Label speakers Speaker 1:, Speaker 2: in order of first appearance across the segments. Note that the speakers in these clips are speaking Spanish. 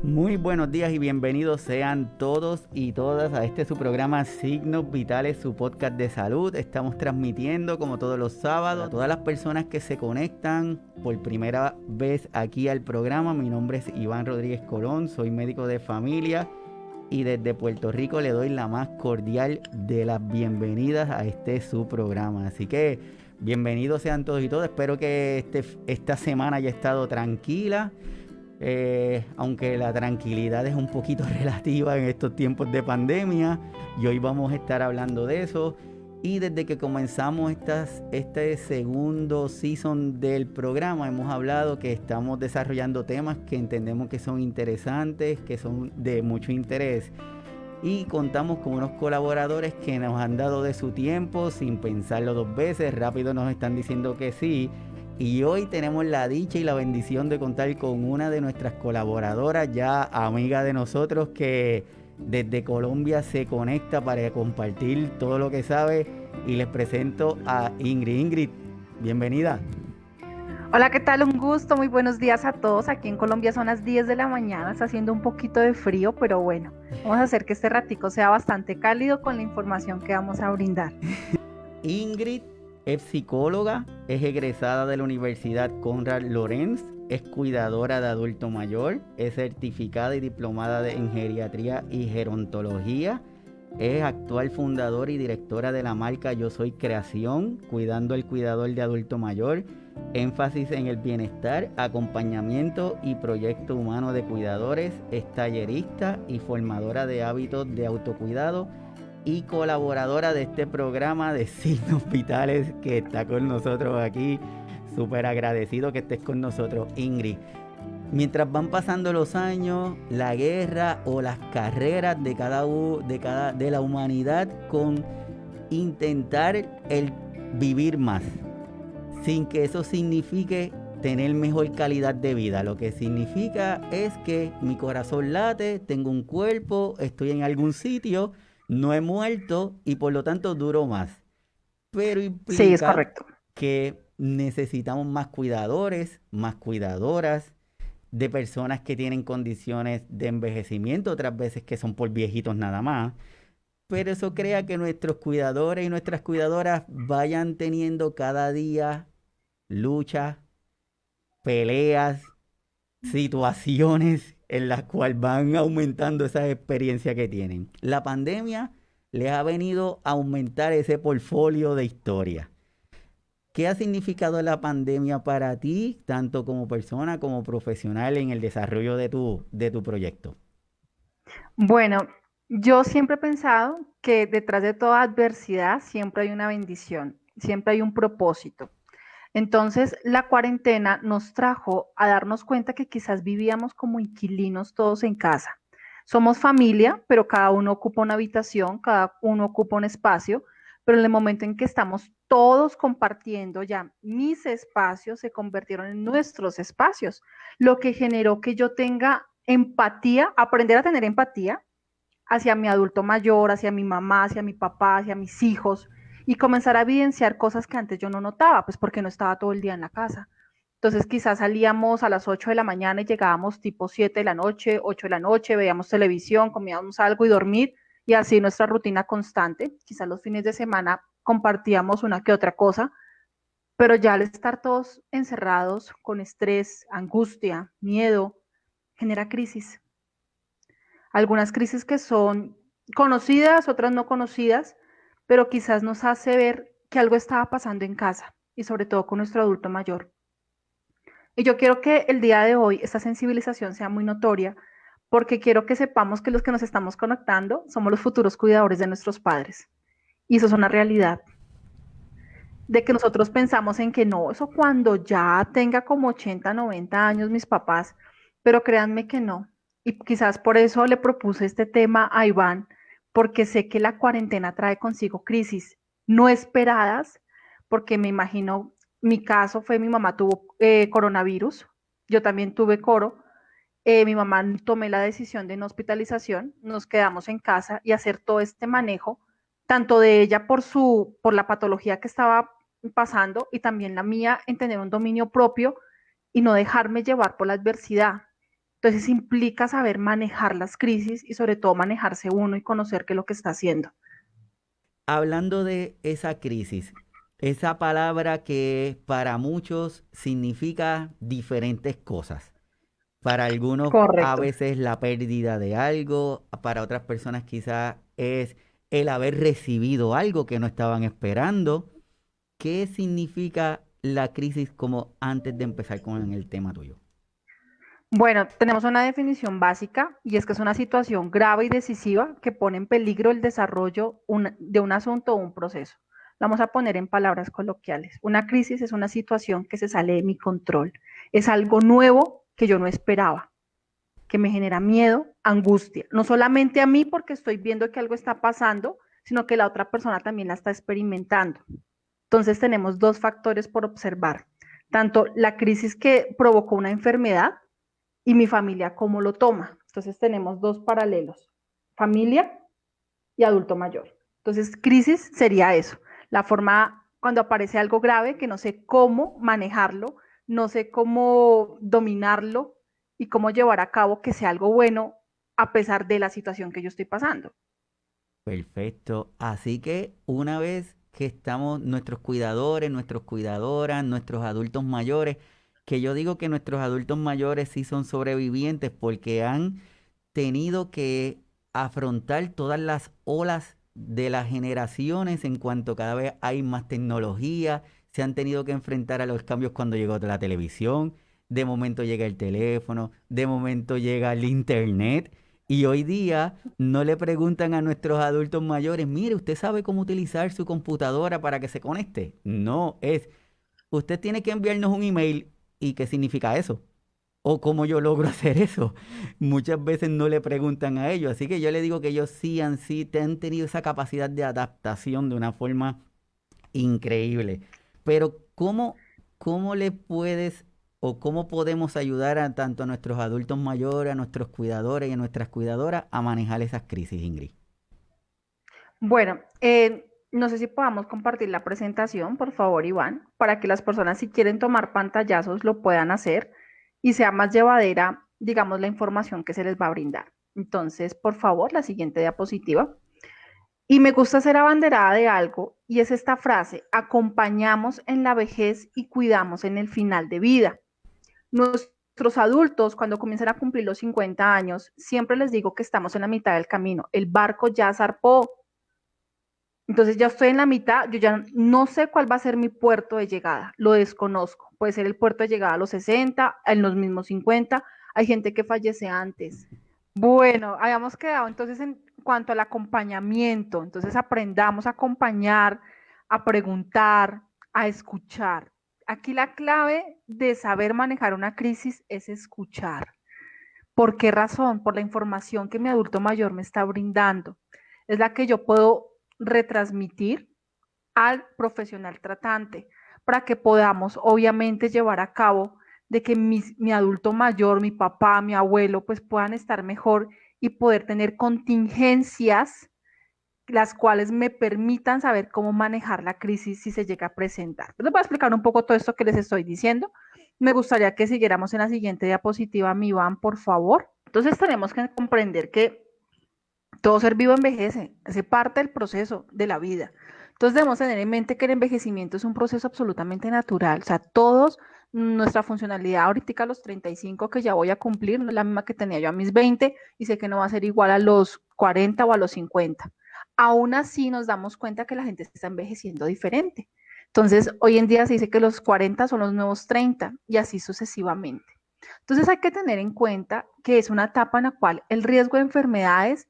Speaker 1: Muy buenos días y bienvenidos sean todos y todas a este su programa Signos Vitales, su podcast de salud. Estamos transmitiendo como todos los sábados a todas las personas que se conectan por primera vez aquí al programa. Mi nombre es Iván Rodríguez Colón, soy médico de familia y desde Puerto Rico le doy la más cordial de las bienvenidas a este su programa. Así que bienvenidos sean todos y todas. Espero que esta semana haya estado tranquila. Aunque la tranquilidad es un poquito relativa en estos tiempos de pandemia, y hoy vamos a estar hablando de eso. Y desde que comenzamos este segundo season del programa, hemos hablado que estamos desarrollando temas que entendemos que son interesantes, que son de mucho interés. Y contamos con unos colaboradores que nos han dado de su tiempo sin pensarlo dos veces, rápido nos están diciendo que sí. Y hoy tenemos la dicha y la bendición de contar con una de nuestras colaboradoras, ya amiga de nosotros, que desde Colombia se conecta para compartir todo lo que sabe. Y les presento a Ingrid. Ingrid, bienvenida.
Speaker 2: Hola, ¿qué tal? Un gusto, muy buenos días a todos. Aquí en Colombia son las 10 de la mañana, está haciendo un poquito de frío, pero bueno, vamos a hacer que este ratico sea bastante cálido con la información que vamos a brindar.
Speaker 1: Ingrid es psicóloga, es egresada de la Universidad Konrad Lorenz, es cuidadora de adulto mayor, es certificada y diplomada en geriatría y gerontología, es actual fundadora y directora de la marca Yo Soy Creación, cuidando al cuidador de adulto mayor, énfasis en el bienestar, acompañamiento y proyecto humano de cuidadores, es tallerista y formadora de hábitos de autocuidado y colaboradora de este programa de Signos Vitales que está con nosotros aquí. Súper agradecido que estés con nosotros, Ingrid. Mientras van pasando los años, la guerra o las carreras de la humanidad con intentar el vivir más, sin que eso signifique tener mejor calidad de vida. Lo que significa es que mi corazón late, tengo un cuerpo, estoy en algún sitio, no he muerto y por lo tanto duro más. Pero
Speaker 2: Sí, es
Speaker 1: implica
Speaker 2: correcto.
Speaker 1: que necesitamos más cuidadores, más cuidadoras, de personas que tienen condiciones de envejecimiento, otras veces que son por viejitos nada más. Pero eso crea que nuestros cuidadores y nuestras cuidadoras vayan teniendo cada día luchas, peleas, situaciones en las cuales van aumentando esa experiencia que tienen. La pandemia les ha venido a aumentar ese portfolio de historia. ¿Qué ha significado la pandemia para ti, tanto como persona como profesional, en el desarrollo de tu proyecto?
Speaker 2: Bueno, yo siempre he pensado que detrás de toda adversidad siempre hay una bendición, siempre hay un propósito. Entonces, la cuarentena nos trajo a darnos cuenta que quizás vivíamos como inquilinos todos en casa. Somos familia, pero cada uno ocupa una habitación, cada uno ocupa un espacio, pero en el momento en que estamos todos compartiendo ya mis espacios se convirtieron en nuestros espacios, lo que generó que yo tenga empatía, aprender a tener empatía hacia mi adulto mayor, hacia mi mamá, hacia mi papá, hacia mis hijos, y comenzar a evidenciar cosas que antes yo no notaba, pues porque no estaba todo el día en la casa. Entonces quizás salíamos a las 8 de la mañana y llegábamos tipo 7 de la noche, 8 de la noche, veíamos televisión, comíamos algo y dormir, y así nuestra rutina constante. Quizás los fines de semana compartíamos una que otra cosa, pero ya al estar todos encerrados con estrés, angustia, miedo, genera crisis. Algunas crisis que son conocidas, otras no conocidas, pero quizás nos hace ver que algo estaba pasando en casa y sobre todo con nuestro adulto mayor. Y yo quiero que el día de hoy esta sensibilización sea muy notoria porque quiero que sepamos que los que nos estamos conectando somos los futuros cuidadores de nuestros padres. Y eso es una realidad. De que nosotros pensamos en que no, eso cuando ya tenga como 80, 90 años mis papás, pero créanme que no. Y quizás por eso le propuse este tema a Iván, porque sé que la cuarentena trae consigo crisis no esperadas, porque me imagino, mi caso fue mi mamá tuvo coronavirus, yo también tuve coro, mi mamá tomé la decisión de no hospitalización, nos quedamos en casa y hacer todo este manejo, tanto de ella por la patología que estaba pasando y también la mía en tener un dominio propio y no dejarme llevar por la adversidad. Entonces implica saber manejar las crisis y sobre todo manejarse uno y conocer qué es lo que está haciendo.
Speaker 1: Hablando de esa crisis, esa palabra que para muchos significa diferentes cosas. Para algunos a
Speaker 2: Correcto.
Speaker 1: veces la pérdida de algo, para otras personas quizás es el haber recibido algo que no estaban esperando. ¿Qué significa la crisis como antes de empezar con el tema tuyo?
Speaker 2: Bueno, tenemos una definición básica y es que es una situación grave y decisiva que pone en peligro el desarrollo de un asunto o un proceso. Vamos a poner en palabras coloquiales. Una crisis es una situación que se sale de mi control. Es algo nuevo que yo no esperaba, que me genera miedo, angustia. No solamente a mí porque estoy viendo que algo está pasando, sino que la otra persona también la está experimentando. Entonces tenemos dos factores por observar. Tanto la crisis que provocó una enfermedad y mi familia cómo lo toma. Entonces tenemos dos paralelos, familia y adulto mayor. Entonces, crisis sería eso, la forma cuando aparece algo grave que no sé cómo manejarlo, no sé cómo dominarlo y cómo llevar a cabo que sea algo bueno a pesar de la situación que yo estoy pasando.
Speaker 1: Perfecto. Así que una vez que estamos nuestros cuidadores, nuestras cuidadoras, nuestros adultos mayores, que yo digo que nuestros adultos mayores sí son sobrevivientes porque han tenido que afrontar todas las olas de las generaciones en cuanto cada vez hay más tecnología, se han tenido que enfrentar a los cambios cuando llegó la televisión, de momento llega el teléfono, de momento llega el internet y hoy día no le preguntan a nuestros adultos mayores, mire, ¿usted sabe cómo utilizar su computadora para que se conecte? No, es, usted tiene que enviarnos un email. ¿Y qué significa eso? ¿O cómo yo logro hacer eso? Muchas veces no le preguntan a ellos, así que yo le digo que ellos sí han tenido esa capacidad de adaptación de una forma increíble. Pero ¿cómo le puedes o cómo podemos ayudar a tanto a nuestros adultos mayores, a nuestros cuidadores y a nuestras cuidadoras a manejar esas crisis, Ingrid?
Speaker 2: Bueno, no sé si podamos compartir la presentación, por favor, Iván, para que las personas si quieren tomar pantallazos lo puedan hacer y sea más llevadera, digamos, la información que se les va a brindar. Entonces, por favor, la siguiente diapositiva. Y me gusta ser abanderada de algo y es esta frase, acompañamos en la vejez y cuidamos en el final de vida. Nuestros adultos, cuando comienzan a cumplir los 50 años, siempre les digo que estamos en la mitad del camino. El barco ya zarpó, entonces ya estoy en la mitad, yo ya no sé cuál va a ser mi puerto de llegada, lo desconozco. Puede ser el puerto de llegada a los 60, en los mismos 50, hay gente que fallece antes. Bueno, habíamos quedado entonces en cuanto al acompañamiento, entonces aprendamos a acompañar, a preguntar, a escuchar. Aquí la clave de saber manejar una crisis es escuchar. ¿Por qué razón? Por la información que mi adulto mayor me está brindando. Es la que yo puedo retransmitir al profesional tratante para que podamos obviamente llevar a cabo de que mi adulto mayor, mi papá, mi abuelo, pues puedan estar mejor y poder tener contingencias las cuales me permitan saber cómo manejar la crisis si se llega a presentar. Les voy a explicar un poco todo esto que les estoy diciendo. Me gustaría que siguiéramos en la siguiente diapositiva, mi Iván, por favor. Entonces tenemos que comprender que todo ser vivo envejece, hace parte del proceso de la vida. Entonces debemos tener en mente que el envejecimiento es un proceso absolutamente natural. O sea, todos, nuestra funcionalidad ahorita a los 35 que ya voy a cumplir, no es la misma que tenía yo a mis 20 y sé que no va a ser igual a los 40 o a los 50. Aún así nos damos cuenta que la gente se está envejeciendo diferente. Entonces, hoy en día se dice que los 40 son los nuevos 30 y así sucesivamente. Entonces hay que tener en cuenta que es una etapa en la cual el riesgo de enfermedades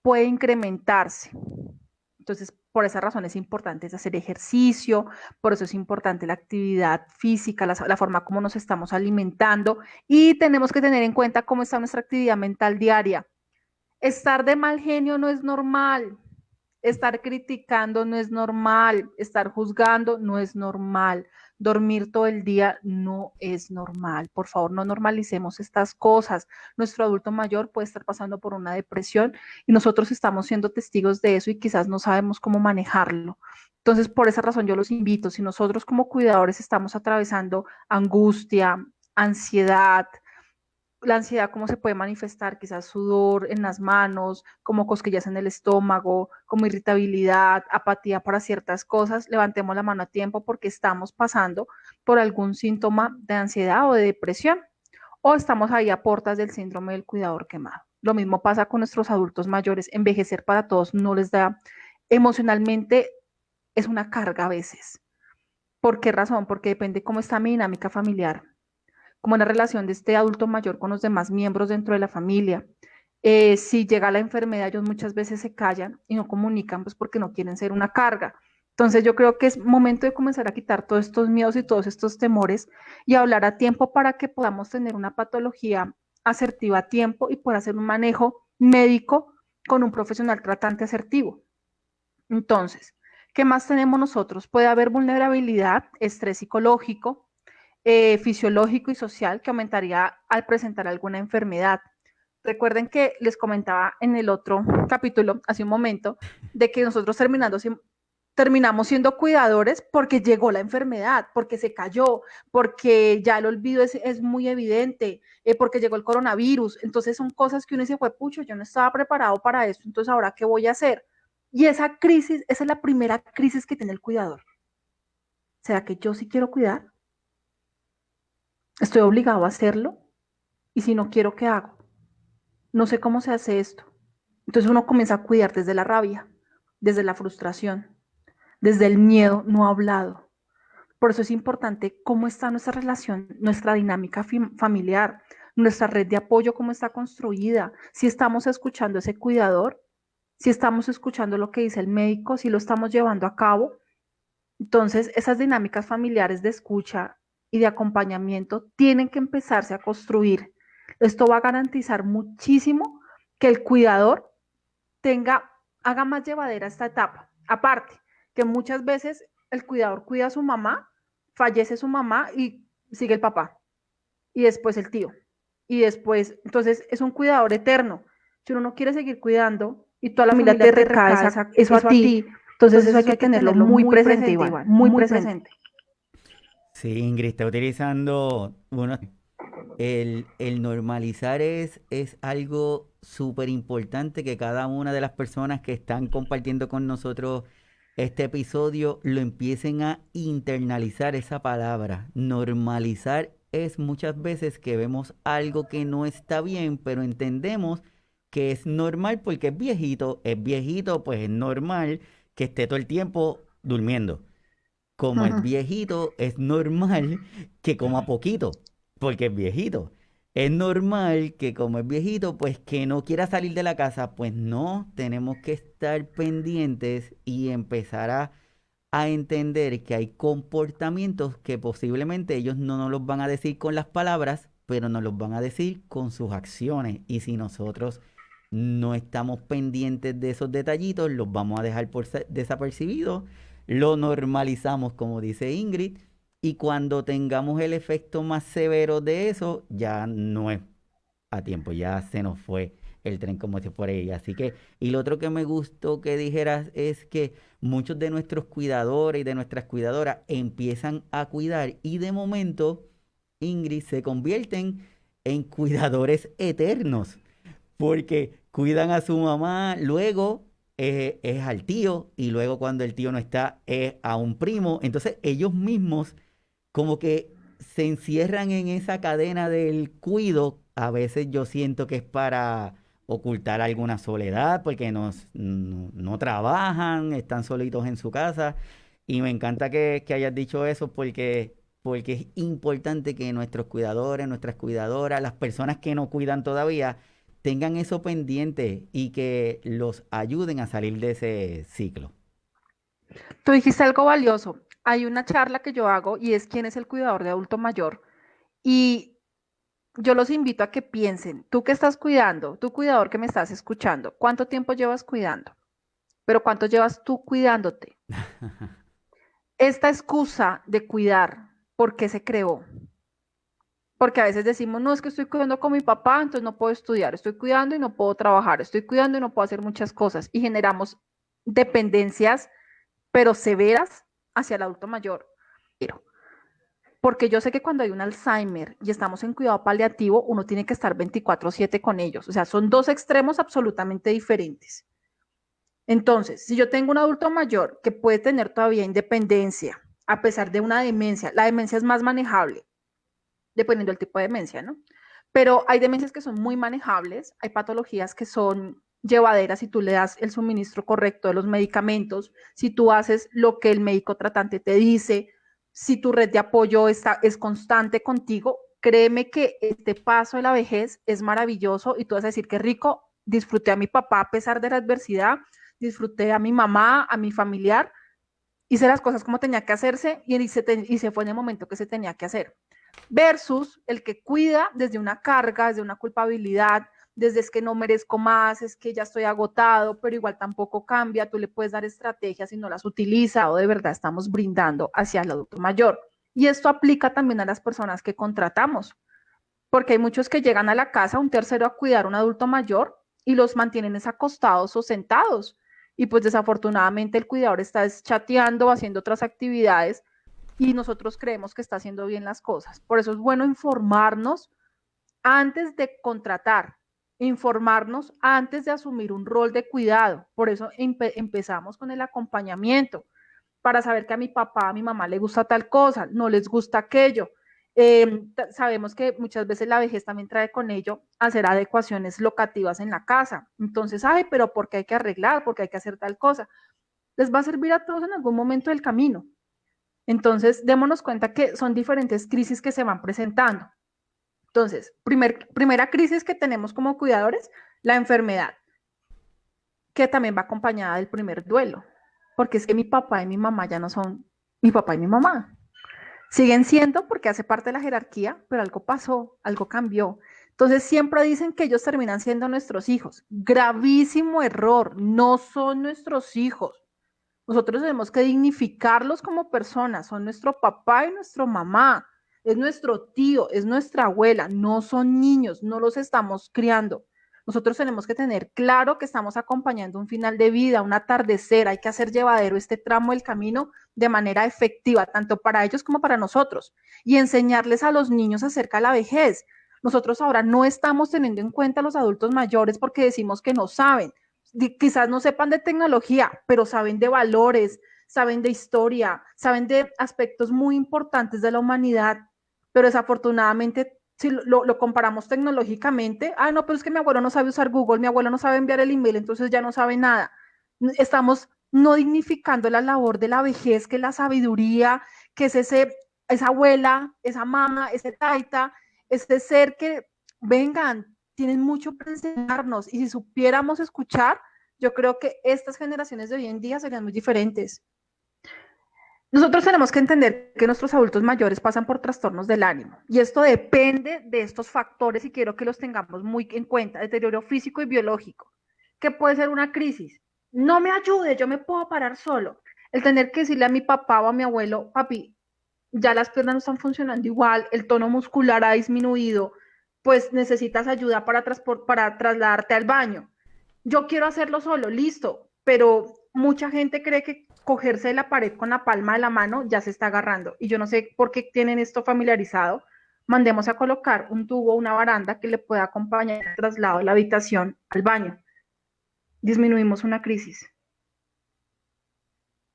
Speaker 2: puede incrementarse. Entonces, por esa razón es importante hacer ejercicio, por eso es importante la actividad física, la forma como nos estamos alimentando y tenemos que tener en cuenta cómo está nuestra actividad mental diaria. Estar de mal genio no es normal, estar criticando no es normal, estar juzgando no es normal, dormir todo el día no es normal. Por favor, no normalicemos estas cosas. Nuestro adulto mayor puede estar pasando por una depresión y nosotros estamos siendo testigos de eso y quizás no sabemos cómo manejarlo. Entonces, por esa razón yo los invito, si nosotros como cuidadores estamos atravesando angustia, ansiedad, la ansiedad, cómo se puede manifestar, quizás sudor en las manos, como cosquillas en el estómago, como irritabilidad, apatía para ciertas cosas, levantemos la mano a tiempo porque estamos pasando por algún síntoma de ansiedad o de depresión, o estamos ahí a portas del síndrome del cuidador quemado. Lo mismo pasa con nuestros adultos mayores, envejecer para todos no les da, emocionalmente es una carga a veces. ¿Por qué razón? Porque depende cómo está mi dinámica familiar, como la relación de este adulto mayor con los demás miembros dentro de la familia. Si llega la enfermedad, ellos muchas veces se callan y no comunican, pues porque no quieren ser una carga. Entonces yo creo que es momento de comenzar a quitar todos estos miedos y todos estos temores y hablar a tiempo para que podamos tener una patología asertiva a tiempo y poder hacer un manejo médico con un profesional tratante asertivo. Entonces, ¿qué más tenemos nosotros? Puede haber vulnerabilidad, estrés psicológico, fisiológico y social que aumentaría al presentar alguna enfermedad. Recuerden que les comentaba en el otro capítulo, hace un momento, de que nosotros terminamos siendo cuidadores porque llegó la enfermedad, porque se cayó, porque ya el olvido es muy evidente, porque llegó el coronavirus. Entonces son cosas que uno dice, pucho, yo no estaba preparado para esto, entonces ahora qué voy a hacer. Y esa crisis, esa es la primera crisis que tiene el cuidador. ¿Será que yo sí quiero cuidar? ¿Estoy obligado a hacerlo? Y si no quiero, ¿qué hago? No sé cómo se hace esto. Entonces uno comienza a cuidar desde la rabia, desde la frustración, desde el miedo no hablado. Por eso es importante cómo está nuestra relación, nuestra dinámica familiar, nuestra red de apoyo, cómo está construida, si estamos escuchando a ese cuidador, si estamos escuchando lo que dice el médico, si lo estamos llevando a cabo. Entonces, esas dinámicas familiares de escucha y de acompañamiento tienen que empezarse a construir. Esto va a garantizar muchísimo que el cuidador haga más llevadera esta etapa. Aparte, que muchas veces el cuidador cuida a su mamá, fallece su mamá y sigue el papá. Y después el tío. Y después, entonces es un cuidador eterno. Si uno no quiere seguir cuidando y toda la familia te recae eso a ti, entonces eso hay que tenerlo muy presente, Iván, muy presente.
Speaker 1: Sí, Ingrid está utilizando el normalizar es algo súper importante que cada una de las personas que están compartiendo con nosotros este episodio lo empiecen a internalizar esa palabra. Normalizar es muchas veces que vemos algo que no está bien, pero entendemos que es normal porque es viejito, pues es normal que esté todo el tiempo durmiendo. Como es viejito, es normal que coma poquito, porque es viejito. Es normal que como es viejito, pues que no quiera salir de la casa, pues no, tenemos que estar pendientes y empezar a entender que hay comportamientos que posiblemente ellos no nos los van a decir con las palabras, pero nos los van a decir con sus acciones. Y si nosotros no estamos pendientes de esos detallitos, los vamos a dejar por desapercibidos, lo normalizamos, como dice Ingrid, y cuando tengamos el efecto más severo de eso, ya no es a tiempo, ya se nos fue el tren como si fuera ella. Así que, y lo otro que me gustó que dijeras es que muchos de nuestros cuidadores y de nuestras cuidadoras empiezan a cuidar y de momento, Ingrid, se convierten en cuidadores eternos porque cuidan a su mamá, luego es al tío y luego cuando el tío no está es a un primo. Entonces ellos mismos como que se encierran en esa cadena del cuido. A veces yo siento que es para ocultar alguna soledad porque no trabajan, están solitos en su casa. Y me encanta que hayas dicho eso porque es importante que nuestros cuidadores, nuestras cuidadoras, las personas que no cuidan todavía, tengan eso pendiente y que los ayuden a salir de ese ciclo.
Speaker 2: Tú dijiste algo valioso. Hay una charla que yo hago y es quién es el cuidador de adulto mayor. Y yo los invito a que piensen, tú que estás cuidando, tú cuidador que me estás escuchando, ¿cuánto tiempo llevas cuidando? Pero ¿cuánto llevas tú cuidándote? Esta excusa de cuidar, ¿por qué se creó? Porque a veces decimos, no, es que estoy cuidando con mi papá, entonces no puedo estudiar, estoy cuidando y no puedo trabajar, estoy cuidando y no puedo hacer muchas cosas. Y generamos dependencias, pero severas, hacia el adulto mayor. Pero porque yo sé que cuando hay un Alzheimer y estamos en cuidado paliativo, uno tiene que estar 24/7 con ellos. O sea, son dos extremos absolutamente diferentes. Entonces, si yo tengo un adulto mayor que puede tener todavía independencia, a pesar de una demencia, la demencia es más manejable, dependiendo del tipo de demencia, ¿no? Pero hay demencias que son muy manejables, hay patologías que son llevaderas si tú le das el suministro correcto de los medicamentos, si tú haces lo que el médico tratante te dice, si tu red de apoyo es constante contigo, créeme que este paso de la vejez es maravilloso y tú vas a decir que rico, disfruté a mi papá a pesar de la adversidad, disfruté a mi mamá, a mi familiar, hice las cosas como tenía que hacerse y se fue en el momento que se tenía que hacer. Versus el que cuida desde una carga, desde una culpabilidad, desde es que no merezco más, es que ya estoy agotado, pero igual tampoco cambia, tú le puedes dar estrategias y no las utiliza o de verdad estamos brindando hacia el adulto mayor. Y esto aplica también a las personas que contratamos, porque hay muchos que llegan a la casa, un tercero a cuidar a un adulto mayor y los mantienen acostados o sentados. Y pues desafortunadamente el cuidador está chateando o haciendo otras actividades y nosotros creemos que está haciendo bien las cosas. Por eso es bueno informarnos antes de contratar, informarnos antes de asumir un rol de cuidado. Por eso empezamos con el acompañamiento, para saber que a mi papá, a mi mamá le gusta tal cosa, no les gusta aquello. Sabemos que muchas veces la vejez también trae con ello hacer adecuaciones locativas en la casa. Entonces, ay, pero ¿por qué hay que arreglar? ¿Por qué hay que hacer tal cosa? Les va a servir a todos en algún momento del camino. Entonces, démonos cuenta que son diferentes crisis que se van presentando. Entonces, primera crisis que tenemos como cuidadores, la enfermedad, que también va acompañada del primer duelo, porque es que mi papá y mi mamá ya no son mi papá y mi mamá. Siguen siendo porque hace parte de la jerarquía, pero algo pasó, algo cambió. Entonces siempre dicen que ellos terminan siendo nuestros hijos. Gravísimo error, no son nuestros hijos. Nosotros tenemos que dignificarlos como personas, son nuestro papá y nuestra mamá, es nuestro tío, es nuestra abuela, no son niños, no los estamos criando. Nosotros tenemos que tener claro que estamos acompañando un final de vida, un atardecer, hay que hacer llevadero este tramo del camino de manera efectiva, tanto para ellos como para nosotros, y enseñarles a los niños acerca de la vejez. Nosotros ahora no estamos teniendo en cuenta a los adultos mayores porque decimos que no saben, quizás no sepan de tecnología, pero saben de valores, saben de historia, saben de aspectos muy importantes de la humanidad, pero desafortunadamente si lo comparamos tecnológicamente, ah, no, pero es que mi abuelo no sabe usar Google, mi abuelo no sabe enviar el email, entonces ya no sabe nada. Estamos no dignificando la labor de la vejez, que es la sabiduría, que es esa abuela, esa mamá, ese taita, ese ser que, vengan, tienen mucho para enseñarnos y si supiéramos escuchar, yo creo que estas generaciones de hoy en día serían muy diferentes. Nosotros tenemos que entender que nuestros adultos mayores pasan por trastornos del ánimo y esto depende de estos factores y quiero que los tengamos muy en cuenta, deterioro físico y biológico, que puede ser una crisis. No me ayude, yo me puedo parar solo. El tener que decirle a mi papá o a mi abuelo, papi, ya las piernas no están funcionando igual, el tono muscular ha disminuido, pues necesitas ayuda para trasladarte al baño. Yo quiero hacerlo solo, listo, pero mucha gente cree que cogerse de la pared con la palma de la mano ya se está agarrando. Y yo no sé por qué tienen esto familiarizado. Mandemos a colocar un tubo, una baranda que le pueda acompañar el traslado de la habitación al baño. Disminuimos una crisis.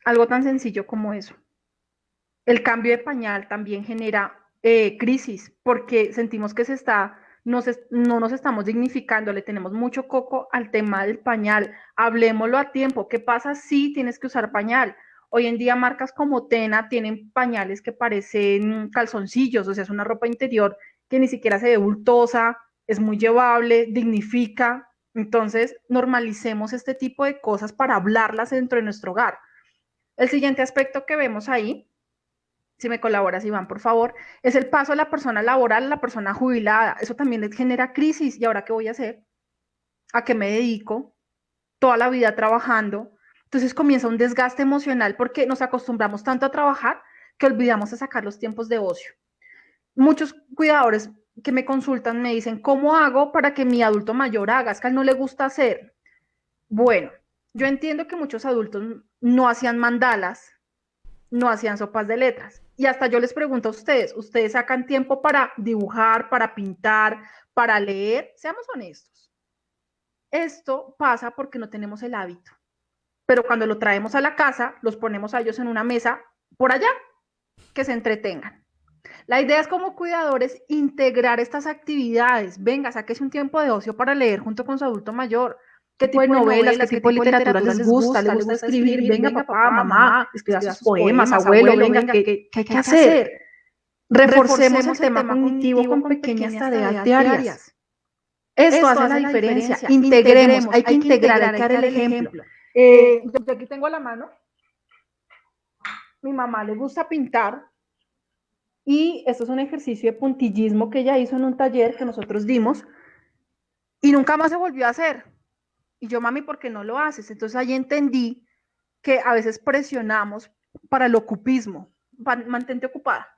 Speaker 2: Algo tan sencillo como eso. El cambio de pañal también genera crisis porque sentimos que no nos estamos dignificando, le tenemos mucho coco al tema del pañal, hablemoslo a tiempo, ¿qué pasa si tienes que usar pañal? Hoy en día marcas como Tena tienen pañales que parecen calzoncillos, o sea, es una ropa interior que ni siquiera se ve bultosa, es muy llevable, dignifica, entonces normalicemos este tipo de cosas para hablarlas dentro de nuestro hogar. El siguiente aspecto que vemos ahí, si me colaboras, Iván, por favor, es el paso de la persona laboral a la persona jubilada. Eso también les genera crisis. ¿Y ahora qué voy a hacer? ¿A qué me dedico? Toda la vida trabajando. Entonces comienza un desgaste emocional porque nos acostumbramos tanto a trabajar que olvidamos de sacar los tiempos de ocio. Muchos cuidadores que me consultan me dicen, ¿cómo hago para que mi adulto mayor haga? Es que a él no le gusta hacer. Bueno, yo entiendo que muchos adultos no hacían mandalas, no hacían sopas de letras, Y hasta yo les pregunto a ustedes, ¿ustedes sacan tiempo para dibujar, para pintar, para leer? Seamos honestos. Esto pasa porque no tenemos el hábito. Pero cuando lo traemos a la casa, los ponemos a ellos en una mesa por allá, que se entretengan. La idea es como cuidadores integrar estas actividades. Venga, sáquese un tiempo de ocio para leer junto con su adulto mayor. ¿Qué tipo de novelas, qué tipo de literatura les gusta? ¿Les gusta escribir? Venga, papá, mamá, escriba sus poemas, abuelo, venga, ¿qué hay que hacer? Reforcemos el tema cognitivo con pequeñas tareas diarias. Esto hace la diferencia. Integremos, hay que integrar, hay que dar el ejemplo. Yo aquí tengo a la mano. Mi mamá le gusta pintar y esto es un ejercicio de puntillismo que ella hizo en un taller que nosotros dimos y nunca más se volvió a hacer. Y yo, mami, ¿por qué no lo haces? Entonces ahí entendí que a veces presionamos para el ocupismo. Mantente ocupada.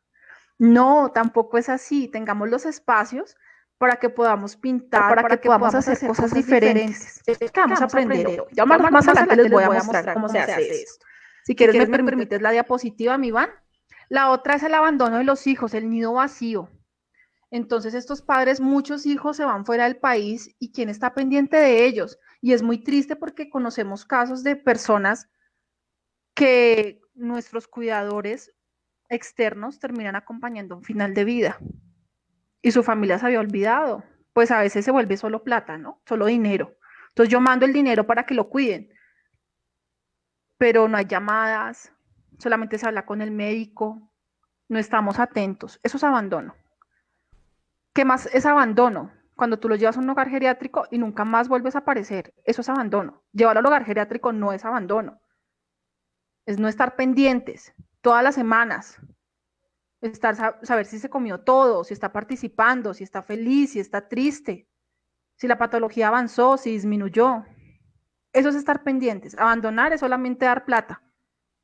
Speaker 2: No, tampoco es así. Tengamos los espacios para que podamos pintar, para que podamos hacer cosas diferentes. Es que vamos a aprender hoy. Ya más adelante les voy a mostrar cómo se hace esto. Si quieres, me permites la diapositiva, mi Iván. La otra es el abandono de los hijos, el nido vacío. Entonces estos padres, muchos hijos se van fuera del país y ¿quién está pendiente de ellos? Y es muy triste porque conocemos casos de personas que nuestros cuidadores externos terminan acompañando un final de vida y su familia se había olvidado. Pues a veces se vuelve solo plata, ¿no? Solo dinero. Entonces yo mando el dinero para que lo cuiden, pero no hay llamadas, solamente se habla con el médico, no estamos atentos. Eso es abandono. ¿Qué más es abandono? Cuando tú lo llevas a un hogar geriátrico y nunca más vuelves a aparecer, eso es abandono. Llevarlo al hogar geriátrico no es abandono. Es no estar pendientes todas las semanas, saber si se comió todo, si está participando, si está feliz, si está triste, si la patología avanzó, si disminuyó. Eso es estar pendientes. Abandonar es solamente dar plata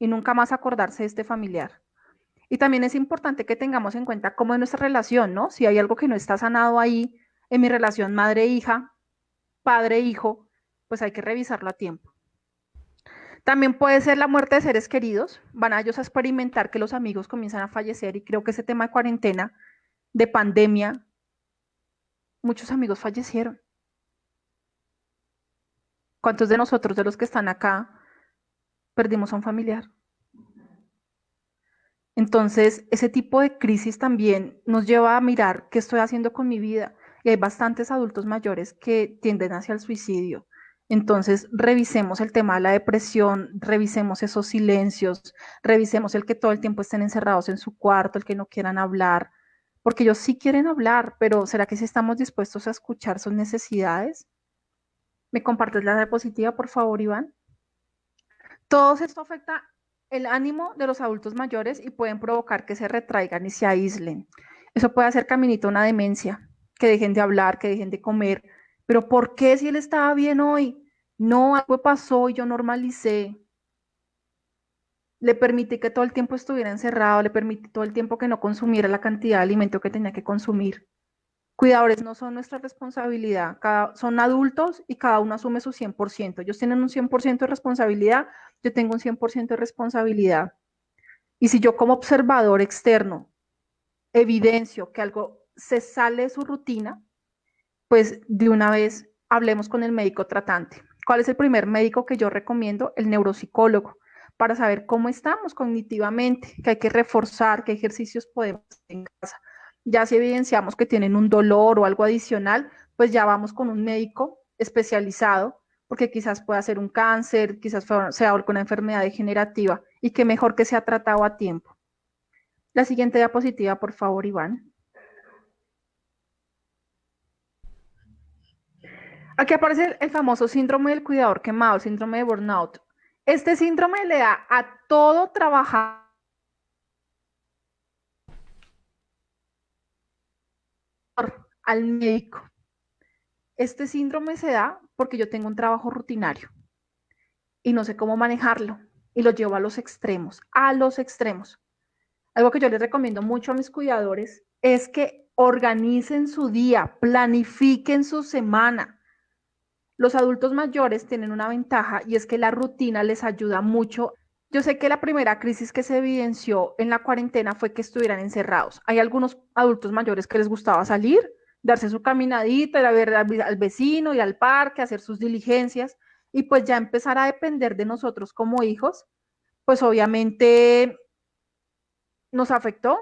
Speaker 2: y nunca más acordarse de este familiar. Y también es importante que tengamos en cuenta cómo es nuestra relación, ¿no? Si hay algo que no está sanado ahí en mi relación madre-hija, padre-hijo, pues hay que revisarlo a tiempo. También puede ser la muerte de seres queridos. Van a ellos a experimentar que los amigos comienzan a fallecer y creo que ese tema de cuarentena, de pandemia, muchos amigos fallecieron. ¿Cuántos de nosotros, de los que están acá, perdimos a un familiar? Entonces, ese tipo de crisis también nos lleva a mirar qué estoy haciendo con mi vida. Y hay bastantes adultos mayores que tienden hacia el suicidio. Entonces, revisemos el tema de la depresión, revisemos esos silencios, revisemos el que todo el tiempo estén encerrados en su cuarto, el que no quieran hablar, porque ellos sí quieren hablar, pero ¿será que sí estamos dispuestos a escuchar sus necesidades? ¿Me compartes la diapositiva, por favor, Iván? Todo esto afecta el ánimo de los adultos mayores y pueden provocar que se retraigan y se aíslen. Eso puede hacer caminito a una demencia, que dejen de hablar, que dejen de comer. Pero ¿por qué si él estaba bien hoy? No, algo pasó y yo normalicé. Le permití que todo el tiempo estuviera encerrado, le permití todo el tiempo que no consumiera la cantidad de alimento que tenía que consumir. Cuidadores no son nuestra responsabilidad, son adultos y cada uno asume su 100%. Ellos tienen un 100% de responsabilidad, yo tengo un 100% de responsabilidad. Y si yo como observador externo evidencio que algo se sale de su rutina, pues de una vez hablemos con el médico tratante. ¿Cuál es el primer médico que yo recomiendo? El neuropsicólogo, para saber cómo estamos cognitivamente, que hay que reforzar, qué ejercicios podemos hacer en casa. Ya si evidenciamos que tienen un dolor o algo adicional, pues ya vamos con un médico especializado, porque quizás pueda ser un cáncer, quizás sea alguna enfermedad degenerativa, y que mejor que sea tratado a tiempo. La siguiente diapositiva, por favor, Iván. Aquí aparece el famoso síndrome del cuidador quemado, el síndrome de burnout. Este síndrome le da a todo trabajador al médico. Este síndrome se da porque yo tengo un trabajo rutinario y no sé cómo manejarlo y lo llevo a los extremos, a los extremos. Algo que yo les recomiendo mucho a mis cuidadores es que organicen su día, planifiquen su semana. Los adultos mayores tienen una ventaja y es que la rutina les ayuda mucho Yo sé que la primera crisis que se evidenció en la cuarentena fue que estuvieran encerrados. Hay algunos adultos mayores que les gustaba salir, darse su caminadita, ir a ver al vecino, ir al parque, hacer sus diligencias y pues ya empezar a depender de nosotros como hijos, pues obviamente nos afectó.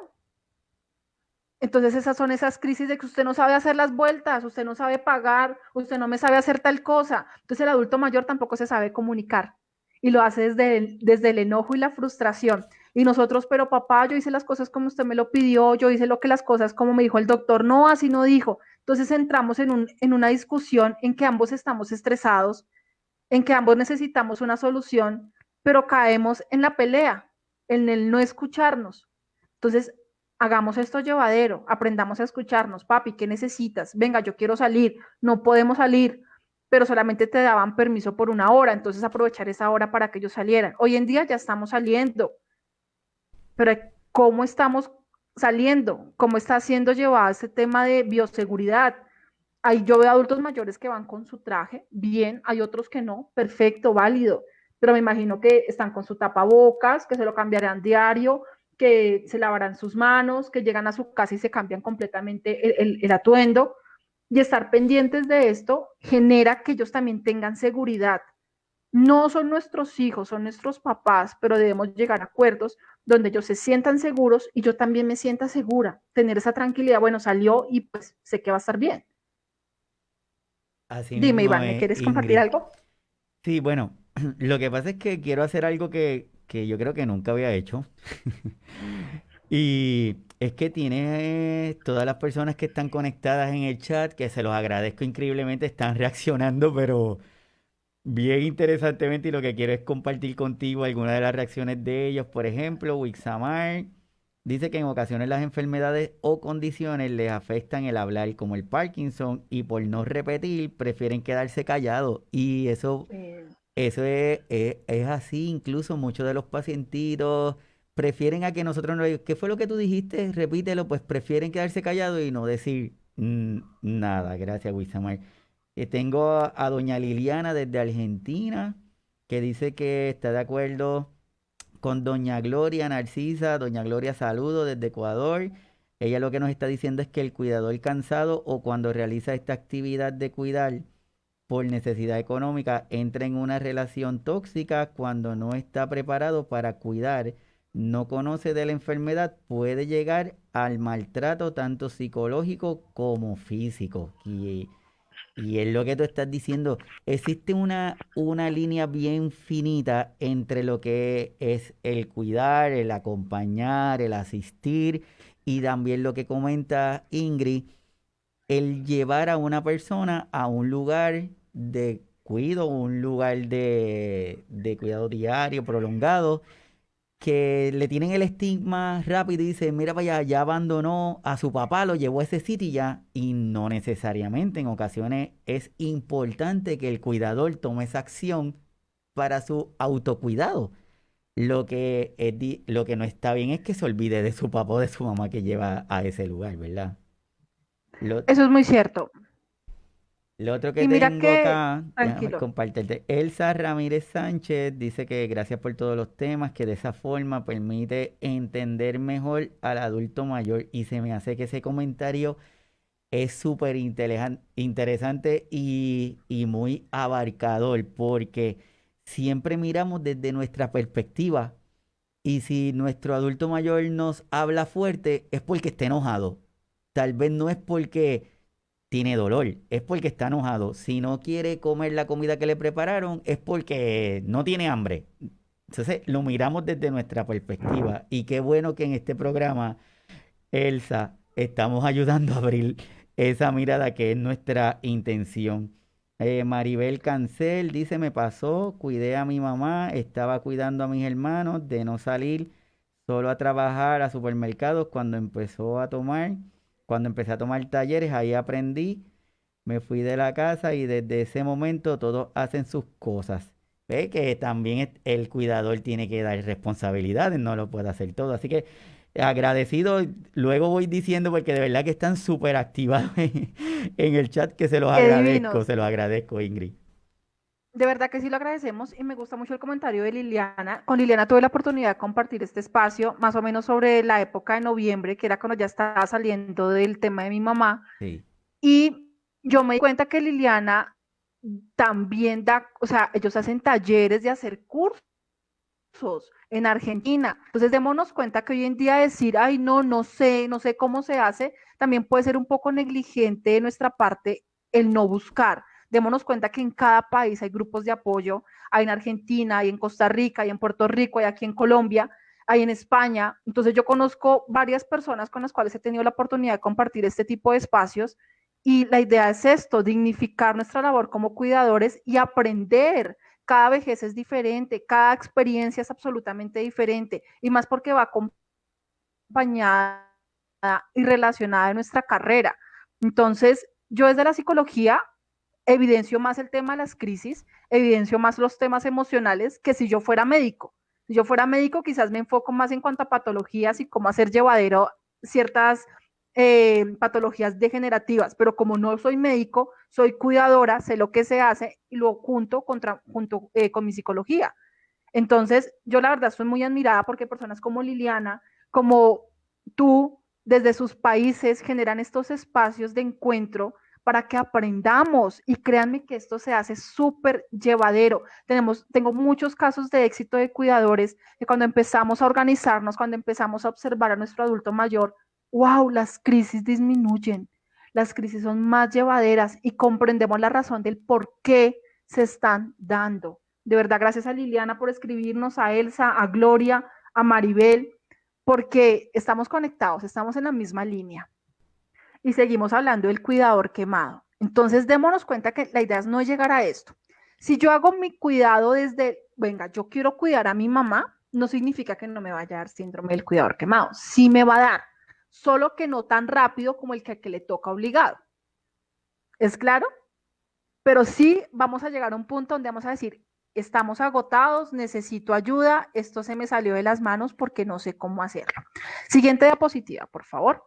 Speaker 2: Entonces esas son esas crisis de que usted no sabe hacer las vueltas, usted no sabe pagar, usted no me sabe hacer tal cosa. Entonces el adulto mayor tampoco se sabe comunicar y lo hace desde el enojo y la frustración. Y nosotros, pero papá, yo hice las cosas como usted me lo pidió, yo hice lo que las cosas como me dijo el doctor, no, así no dijo. Entonces entramos en una discusión en que ambos estamos estresados, en que ambos necesitamos una solución, pero caemos en la pelea, en el no escucharnos. Entonces, hagamos esto llevadero, aprendamos a escucharnos, papi, ¿qué necesitas? Venga, yo quiero salir, no podemos salir, pero solamente te daban permiso por una hora, entonces aprovechar esa hora para que ellos salieran. Hoy en día ya estamos saliendo, pero ¿cómo estamos saliendo? ¿Cómo está siendo llevado este tema de bioseguridad? Ahí yo veo adultos mayores que van con su traje, bien, hay otros que no, perfecto, válido, pero me imagino que están con su tapabocas, que se lo cambiarán diario, que se lavarán sus manos, que llegan a su casa y se cambian completamente el atuendo. Y estar pendientes de esto genera que ellos también tengan seguridad. No son nuestros hijos, son nuestros papás, pero debemos llegar a acuerdos donde ellos se sientan seguros y yo también me sienta segura, tener esa tranquilidad, bueno, salió y pues sé que va a estar bien.
Speaker 1: Así
Speaker 2: Dime,
Speaker 1: mismo
Speaker 2: Iván, ¿me
Speaker 1: es,
Speaker 2: quieres compartir
Speaker 1: Ingrid.
Speaker 2: algo?
Speaker 1: Sí, bueno, lo que pasa es que quiero hacer algo que yo creo que nunca había hecho. Y es que tiene todas las personas que están conectadas en el chat, que se los agradezco increíblemente, están reaccionando, pero bien interesantemente. Y lo que quiero es compartir contigo algunas de las reacciones de ellos. Por ejemplo, Wixamar dice que en ocasiones las enfermedades o condiciones les afectan el hablar, como el Parkinson, y por no repetir, prefieren quedarse callados. Y eso es así. Incluso muchos de los pacientitos prefieren a que nosotros no le digamos, ¿qué fue lo que tú dijiste? Repítelo, pues prefieren quedarse callados y no decir nada. Gracias, Wixamar. Tengo a doña Liliana desde Argentina, que dice que está de acuerdo con doña Gloria Narcisa. Doña Gloria, saludo desde Ecuador. Ella lo que nos está diciendo es que el cuidador cansado o cuando realiza esta actividad de cuidar por necesidad económica entra en una relación tóxica cuando no está preparado para cuidar, no conoce de la enfermedad, puede llegar al maltrato tanto psicológico como físico. Y es lo que tú estás diciendo. Existe una línea bien finita entre lo que es el cuidar, el acompañar, el asistir y también lo que comenta Ingrid, el llevar a una persona a un lugar de cuidado, un lugar de cuidado diario, prolongado, que le tienen el estigma rápido y dicen, mira para allá, ya abandonó a su papá, lo llevó a ese sitio y ya, y no necesariamente. En ocasiones es importante que el cuidador tome esa acción para su autocuidado. Lo que no está bien es que se olvide de su papá o de su mamá que lleva a ese lugar, ¿verdad? Lo,
Speaker 2: Eso es muy cierto.
Speaker 1: Lo otro que
Speaker 2: Y mira
Speaker 1: tengo
Speaker 2: que,
Speaker 1: acá, déjame
Speaker 2: tranquilo,
Speaker 1: compartirte. Elsa Ramírez Sánchez dice que gracias por todos los temas, que de esa forma permite entender mejor al adulto mayor. Y se me hace que ese comentario es súper interesante y muy abarcador, porque siempre miramos desde nuestra perspectiva. Y si nuestro adulto mayor nos habla fuerte, es porque está enojado. Tal vez no es porque tiene dolor, es porque está enojado. Si no quiere comer la comida que le prepararon, es porque no tiene hambre. Entonces, lo miramos desde nuestra perspectiva. Y qué bueno que en este programa, Elsa, estamos ayudando a abrir esa mirada que es nuestra intención. Maribel Cancel dice, me pasó, cuidé a mi mamá, estaba cuidando a mis hermanos de no salir solo a trabajar a supermercados cuando empecé a tomar talleres, ahí aprendí, me fui de la casa y desde ese momento todos hacen sus cosas. Ve que también el cuidador tiene que dar responsabilidades, no lo puede hacer todo. Así que agradecido, luego voy diciendo porque de verdad que están súper activados en el chat, que
Speaker 2: qué divinos.
Speaker 1: se los agradezco, Ingrid.
Speaker 2: De verdad que sí lo agradecemos y me gusta mucho el comentario de Liliana. Con Liliana tuve la oportunidad de compartir este espacio más o menos sobre la época de noviembre, que era cuando ya estaba saliendo del tema de mi mamá.
Speaker 1: Sí,
Speaker 2: Y yo me di cuenta que Liliana también da, o sea, ellos hacen talleres de hacer cursos en Argentina. Entonces, démonos cuenta que hoy en día decir, ay, no, no sé cómo se hace, también puede ser un poco negligente de nuestra parte el no buscar. Démonos cuenta que en cada país hay grupos de apoyo, hay en Argentina, hay en Costa Rica, hay en Puerto Rico, hay aquí en Colombia, hay en España. Entonces yo conozco varias personas con las cuales he tenido la oportunidad de compartir este tipo de espacios y la idea es esto, dignificar nuestra labor como cuidadores y aprender. Cada vejez es diferente, cada experiencia es absolutamente diferente y más porque va acompañada y relacionada en nuestra carrera. Entonces, yo desde la psicología evidencio más el tema de las crisis, evidencio más los temas emocionales que si yo fuera médico. Si yo fuera médico, quizás me enfoco más en cuanto a patologías y cómo hacer llevadero ciertas patologías degenerativas, pero como no soy médico, soy cuidadora, sé lo que se hace y lo junto con mi psicología. Entonces, yo la verdad estoy muy admirada porque personas como Liliana, como tú, desde sus países generan estos espacios de encuentro para que aprendamos y créanme que esto se hace súper llevadero. Tengo muchos casos de éxito de cuidadores que cuando empezamos a organizarnos, cuando empezamos a observar a nuestro adulto mayor, wow, las crisis disminuyen, las crisis son más llevaderas y comprendemos la razón del por qué se están dando. De verdad, gracias a Liliana por escribirnos, a Elsa, a Gloria, a Maribel, porque estamos conectados, estamos en la misma línea y seguimos hablando del cuidador quemado. Entonces, démonos cuenta que la idea es no llegar a esto. Si yo hago mi cuidado desde, venga, yo quiero cuidar a mi mamá, no significa que no me vaya a dar síndrome del cuidador quemado. Sí me va a dar, solo que no tan rápido como el que le toca obligado. ¿Es claro? Pero sí vamos a llegar a un punto donde vamos a decir, estamos agotados, necesito ayuda, esto se me salió de las manos porque no sé cómo hacerlo. Siguiente diapositiva, por favor.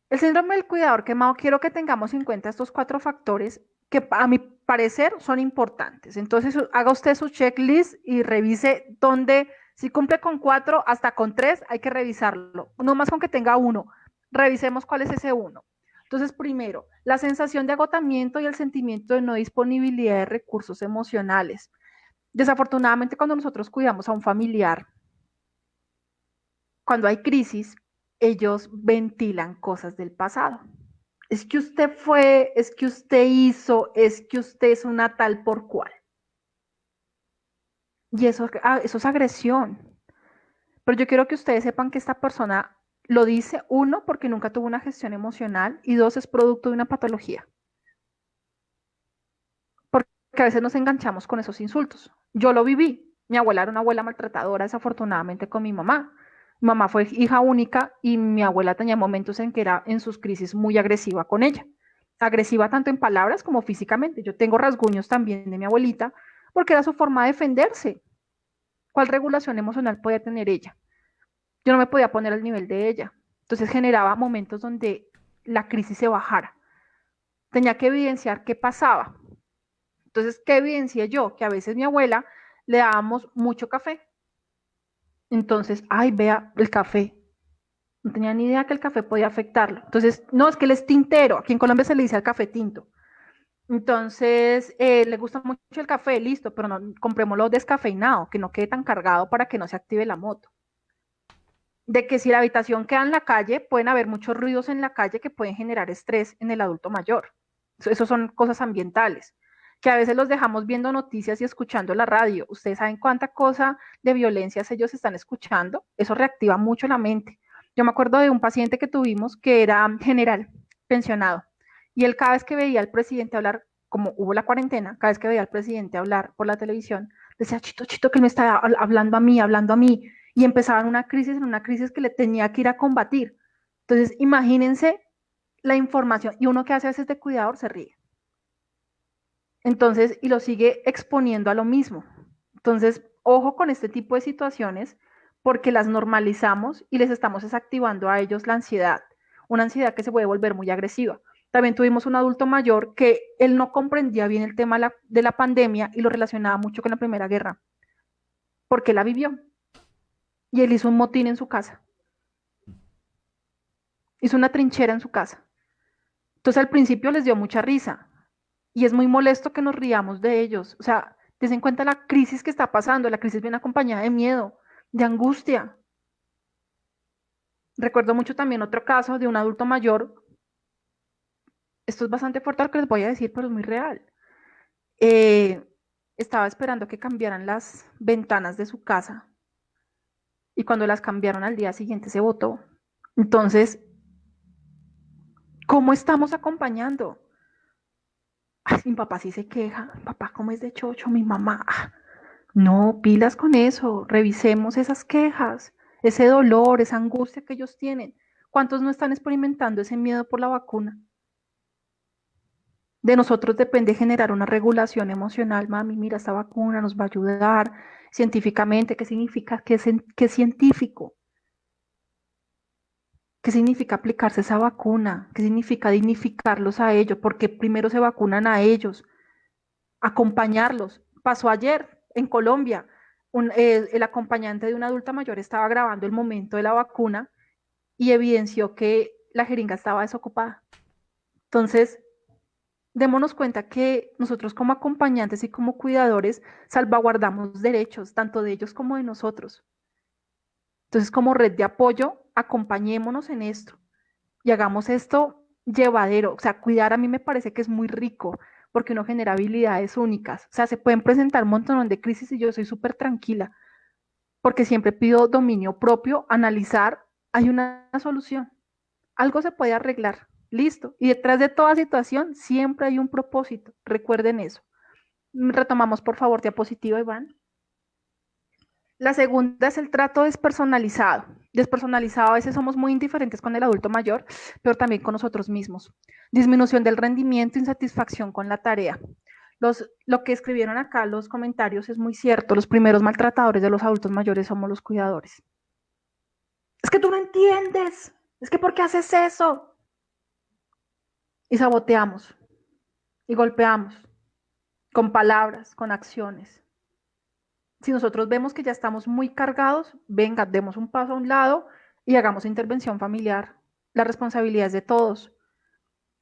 Speaker 2: El síndrome del cuidador quemado, quiero que tengamos en cuenta estos 4 factores que a mi parecer son importantes. Entonces, haga usted su checklist y revise dónde, si cumple con 4, hasta con 3, hay que revisarlo. No más con que tenga uno. Revisemos cuál es ese uno. Entonces, primero, la sensación de agotamiento y el sentimiento de no disponibilidad de recursos emocionales. Desafortunadamente, cuando nosotros cuidamos a un familiar, cuando hay crisis, ellos ventilan cosas del pasado. Es que usted fue, es que usted hizo, es que usted es una tal por cual. Y eso es agresión. Pero yo quiero que ustedes sepan que esta persona lo dice, uno, porque nunca tuvo una gestión emocional, y dos, es producto de una patología. Porque a veces nos enganchamos con esos insultos. Yo lo viví. Mi abuela era una abuela maltratadora, desafortunadamente, con mi mamá. Mi mamá fue hija única y mi abuela tenía momentos en que era en sus crisis muy agresiva con ella. Agresiva tanto en palabras como físicamente. Yo tengo rasguños también de mi abuelita porque era su forma de defenderse. ¿Cuál regulación emocional podía tener ella? Yo no me podía poner al nivel de ella. Entonces generaba momentos donde la crisis se bajara. Tenía que evidenciar qué pasaba. Entonces, ¿qué evidencié yo? Que a veces mi abuela le dábamos mucho café. Entonces, ay, vea el café. No tenía ni idea que el café podía afectarlo. Entonces, no, es que él es tintero. Aquí en Colombia se le dice al café tinto. Entonces, le gusta mucho el café, listo, pero no comprémoslo descafeinado, que no quede tan cargado para que no se active la moto. De que si la habitación queda en la calle, pueden haber muchos ruidos en la calle que pueden generar estrés en el adulto mayor. Eso son cosas ambientales, que a veces los dejamos viendo noticias y escuchando la radio. Ustedes saben cuánta cosa de violencias ellos están escuchando. Eso reactiva mucho la mente. Yo me acuerdo de un paciente que tuvimos que era general, pensionado, y él cada vez que veía al presidente hablar, como hubo la cuarentena, cada vez que veía al presidente hablar por la televisión, decía, chito, chito, que él me está hablando a mí, y empezaba en una crisis que le tenía que ir a combatir. Entonces, imagínense la información, y uno que hace a veces de cuidador se ríe. Entonces, y lo sigue exponiendo a lo mismo. Entonces, ojo con este tipo de situaciones porque las normalizamos y les estamos desactivando a ellos la ansiedad, una ansiedad que se puede volver muy agresiva. También tuvimos un adulto mayor que él no comprendía bien el tema de la pandemia y lo relacionaba mucho con la Primera Guerra, porque la vivió. Y él hizo un motín en su casa. Hizo una trinchera en su casa. Entonces al principio les dio mucha risa. Y es muy molesto que nos riamos de ellos. O sea, des en cuenta la crisis que está pasando. La crisis viene acompañada de miedo, de angustia. Recuerdo mucho también otro caso de un adulto mayor. Esto es bastante fuerte lo que les voy a decir, pero es muy real. Estaba esperando que cambiaran las ventanas de su casa y cuando las cambiaron al día siguiente se botó. Entonces, ¿cómo estamos acompañando? Ay, mi papá sí se queja, mi papá cómo es de chocho, mi mamá. No, pilas con eso, revisemos esas quejas, ese dolor, esa angustia que ellos tienen. ¿Cuántos no están experimentando ese miedo por la vacuna? De nosotros depende generar una regulación emocional. Mami, mira, esta vacuna nos va a ayudar científicamente. ¿Qué significa? ¿Qué es científico? ¿Qué significa aplicarse esa vacuna? ¿Qué significa dignificarlos a ellos? Porque primero se vacunan a ellos, acompañarlos. Pasó ayer en Colombia, el acompañante de una adulta mayor estaba grabando el momento de la vacuna y evidenció que la jeringa estaba desocupada. Entonces, démonos cuenta que nosotros como acompañantes y como cuidadores salvaguardamos derechos, tanto de ellos como de nosotros. Entonces, como red de apoyo, acompañémonos en esto y hagamos esto llevadero. O sea, cuidar a mí me parece que es muy rico porque uno genera habilidades únicas. O sea, se pueden presentar un montón de crisis y yo soy súper tranquila porque siempre pido dominio propio, analizar, hay una solución. Algo se puede arreglar, listo. Y detrás de toda situación siempre hay un propósito, recuerden eso. Retomamos por favor diapositiva, Iván. La segunda es el trato despersonalizado. Despersonalizado, a veces somos muy indiferentes con el adulto mayor, pero también con nosotros mismos. Disminución del rendimiento, insatisfacción con la tarea. Lo que escribieron acá los comentarios es muy cierto. Los primeros maltratadores de los adultos mayores somos los cuidadores. Es que tú no entiendes. Es que ¿por qué haces eso? Y saboteamos. Y golpeamos. Con palabras, con acciones. Si nosotros vemos que ya estamos muy cargados, venga, demos un paso a un lado y hagamos intervención familiar. La responsabilidad es de todos.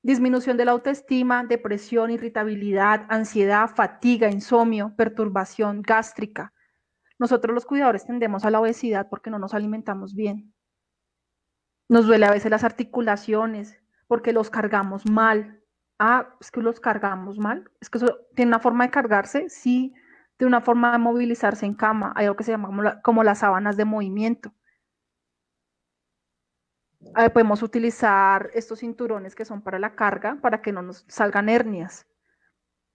Speaker 2: Disminución de la autoestima, depresión, irritabilidad, ansiedad, fatiga, insomnio, perturbación gástrica. Nosotros los cuidadores tendemos a la obesidad porque no nos alimentamos bien. Nos duele a veces las articulaciones porque los cargamos mal. Ah, es que los cargamos mal. Es que eso tiene una forma de cargarse, sí, de una forma de movilizarse en cama. Hay algo que se llama como las sábanas de movimiento. Podemos utilizar estos cinturones que son para la carga para que no nos salgan hernias.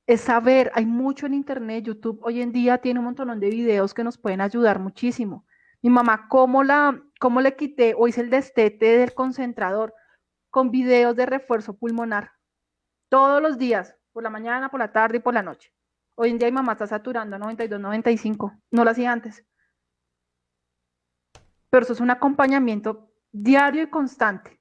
Speaker 2: Es saber, hay mucho en internet, YouTube hoy en día tiene un montón de videos que nos pueden ayudar muchísimo. Mi mamá, cómo le quité o hice el destete del concentrador con videos de refuerzo pulmonar todos los días, por la mañana, por la tarde y por la noche. Hoy en día mi mamá está saturando 92, 95, no lo hacía antes. Pero eso es un acompañamiento diario y constante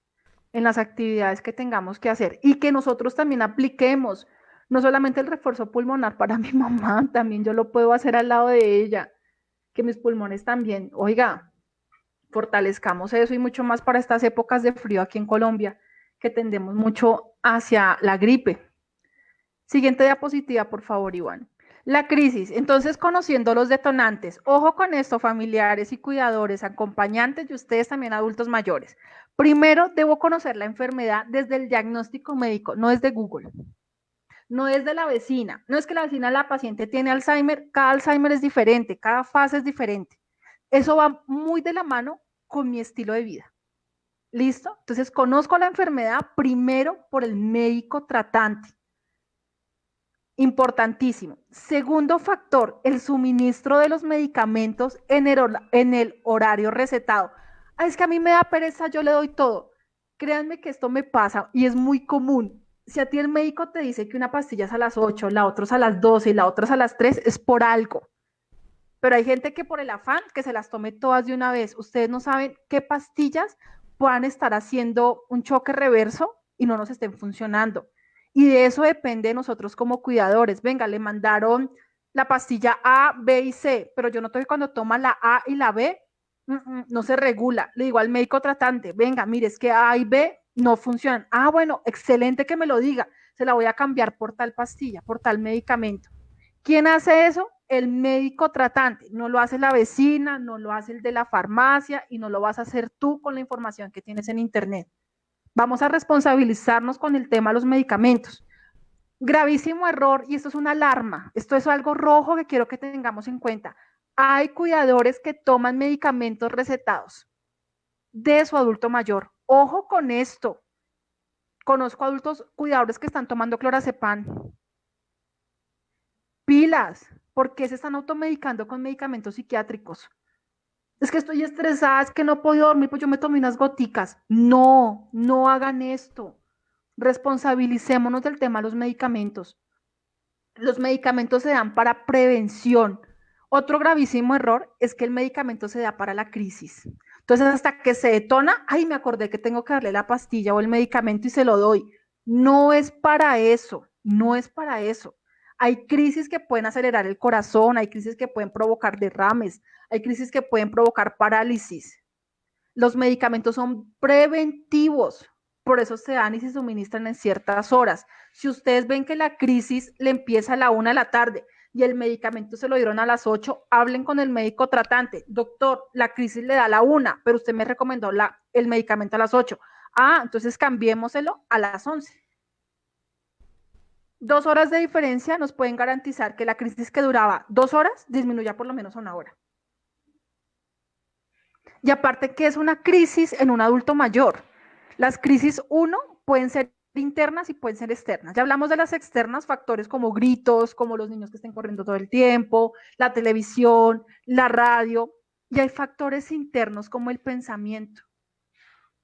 Speaker 2: en las actividades que tengamos que hacer y que nosotros también apliquemos. No solamente el refuerzo pulmonar para mi mamá, también yo lo puedo hacer al lado de ella, que mis pulmones también, oiga, fortalezcamos eso y mucho más para estas épocas de frío aquí en Colombia, que tendemos mucho hacia la gripe. Siguiente diapositiva, por favor, Iván. La crisis. Entonces, conociendo los detonantes. Ojo con esto, familiares y cuidadores, acompañantes y ustedes también adultos mayores. Primero, debo conocer la enfermedad desde el diagnóstico médico, no desde Google. No desde la vecina. No es que la vecina, la paciente tiene Alzheimer. Cada Alzheimer es diferente, cada fase es diferente. Eso va muy de la mano con mi estilo de vida. ¿Listo? Entonces, conozco la enfermedad primero por el médico tratante. Importantísimo. Segundo factor, el suministro de los medicamentos en el horario recetado. Ah, es que a mí me da pereza, yo le doy todo. Créanme que esto me pasa y es muy común. Si a ti el médico te dice que una pastilla es a las 8, la otra es a las 12 y la otra es a las 3, es por algo. Pero hay gente que por el afán que se las tome todas de una vez. Ustedes no saben qué pastillas puedan estar haciendo un choque reverso y no nos estén funcionando. Y de eso depende de nosotros como cuidadores. Venga, le mandaron la pastilla A, B y C, pero yo noto que cuando toma la A y la B, no se regula. Le digo al médico tratante, venga, mire, es que A y B no funcionan. Ah, bueno, excelente que me lo diga. Se la voy a cambiar por tal pastilla, por tal medicamento. ¿Quién hace eso? El médico tratante. No lo hace la vecina, no lo hace el de la farmacia y no lo vas a hacer tú con la información que tienes en internet. Vamos a responsabilizarnos con el tema de los medicamentos. Gravísimo error, y esto es una alarma, esto es algo rojo que quiero que tengamos en cuenta. Hay cuidadores que toman medicamentos recetados de su adulto mayor. Ojo con esto. Conozco adultos cuidadores que están tomando clorazepam. Pilas, ¿por qué se están automedicando con medicamentos psiquiátricos? Es que estoy estresada, es que no puedo dormir, pues yo me tomé unas goticas. No, no hagan esto. Responsabilicémonos del tema de los medicamentos. Los medicamentos se dan para prevención. Otro gravísimo error es que el medicamento se da para la crisis. Entonces, hasta que se detona, ay, me acordé que tengo que darle la pastilla o el medicamento y se lo doy. No es para eso, no es para eso. Hay crisis que pueden acelerar el corazón, hay crisis que pueden provocar derrames, hay crisis que pueden provocar parálisis. Los medicamentos son preventivos, por eso se dan y se suministran en ciertas horas. Si ustedes ven que la crisis le empieza a la 1 de la tarde y el medicamento se lo dieron a las 8, hablen con el médico tratante. Doctor, la crisis le da a la 1, pero usted me recomendó el medicamento a las 8. Ah, entonces cambiémoselo a las 11. 2 horas de diferencia nos pueden garantizar que la crisis que duraba 2 horas disminuya por lo menos a 1 hora. Y aparte que es una crisis en un adulto mayor. Las crisis, uno, pueden ser internas y pueden ser externas. Ya hablamos de las externas, factores como gritos, como los niños que estén corriendo todo el tiempo, la televisión, la radio. Y hay factores internos como el pensamiento.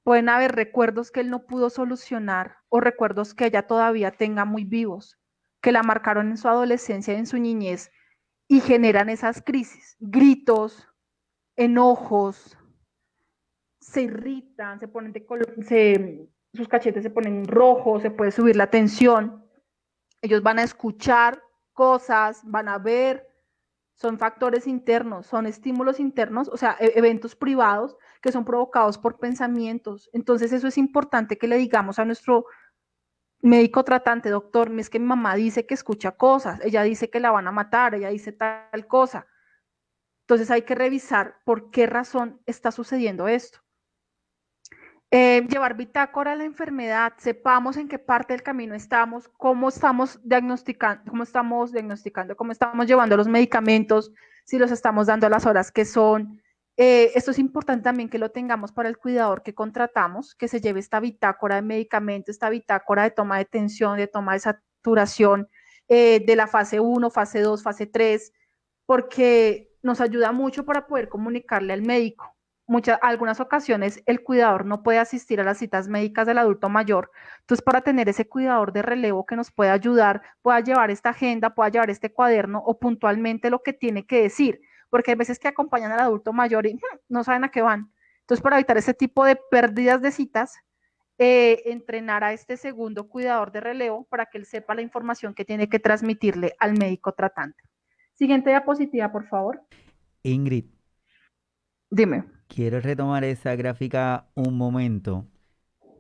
Speaker 2: Pueden haber recuerdos que él no pudo solucionar o recuerdos que ella todavía tenga muy vivos, que la marcaron en su adolescencia y en su niñez y generan esas crisis, gritos, enojos, se irritan, se ponen sus cachetes se ponen rojos, se puede subir la tensión. Ellos van a escuchar cosas, van a ver, son factores internos, son estímulos internos, o sea, eventos privados que son provocados por pensamientos. Entonces eso es importante que le digamos a nuestro médico tratante, doctor, es que mi mamá dice que escucha cosas, ella dice que la van a matar, ella dice tal cosa. Entonces hay que revisar por qué razón está sucediendo esto. Llevar bitácora a la enfermedad, sepamos en qué parte del camino estamos, cómo estamos llevando los medicamentos, si los estamos dando a las horas que son. Esto es importante también que lo tengamos para el cuidador que contratamos, que se lleve esta bitácora de medicamentos, esta bitácora de toma de tensión, de toma de saturación, de la fase 1, fase 2, fase 3, porque nos ayuda mucho para poder comunicarle al médico. Algunas ocasiones el cuidador no puede asistir a las citas médicas del adulto mayor. Entonces, para tener ese cuidador de relevo que nos pueda ayudar, pueda llevar esta agenda, pueda llevar este cuaderno o puntualmente lo que tiene que decir, porque hay veces que acompañan al adulto mayor y no saben a qué van. Entonces, para evitar ese tipo de pérdidas de citas, entrenar a este segundo cuidador de relevo para que él sepa la información que tiene que transmitirle al médico tratante. Siguiente diapositiva, por favor.
Speaker 1: Ingrid,
Speaker 2: Dime.
Speaker 1: quiero retomar esa gráfica un momento,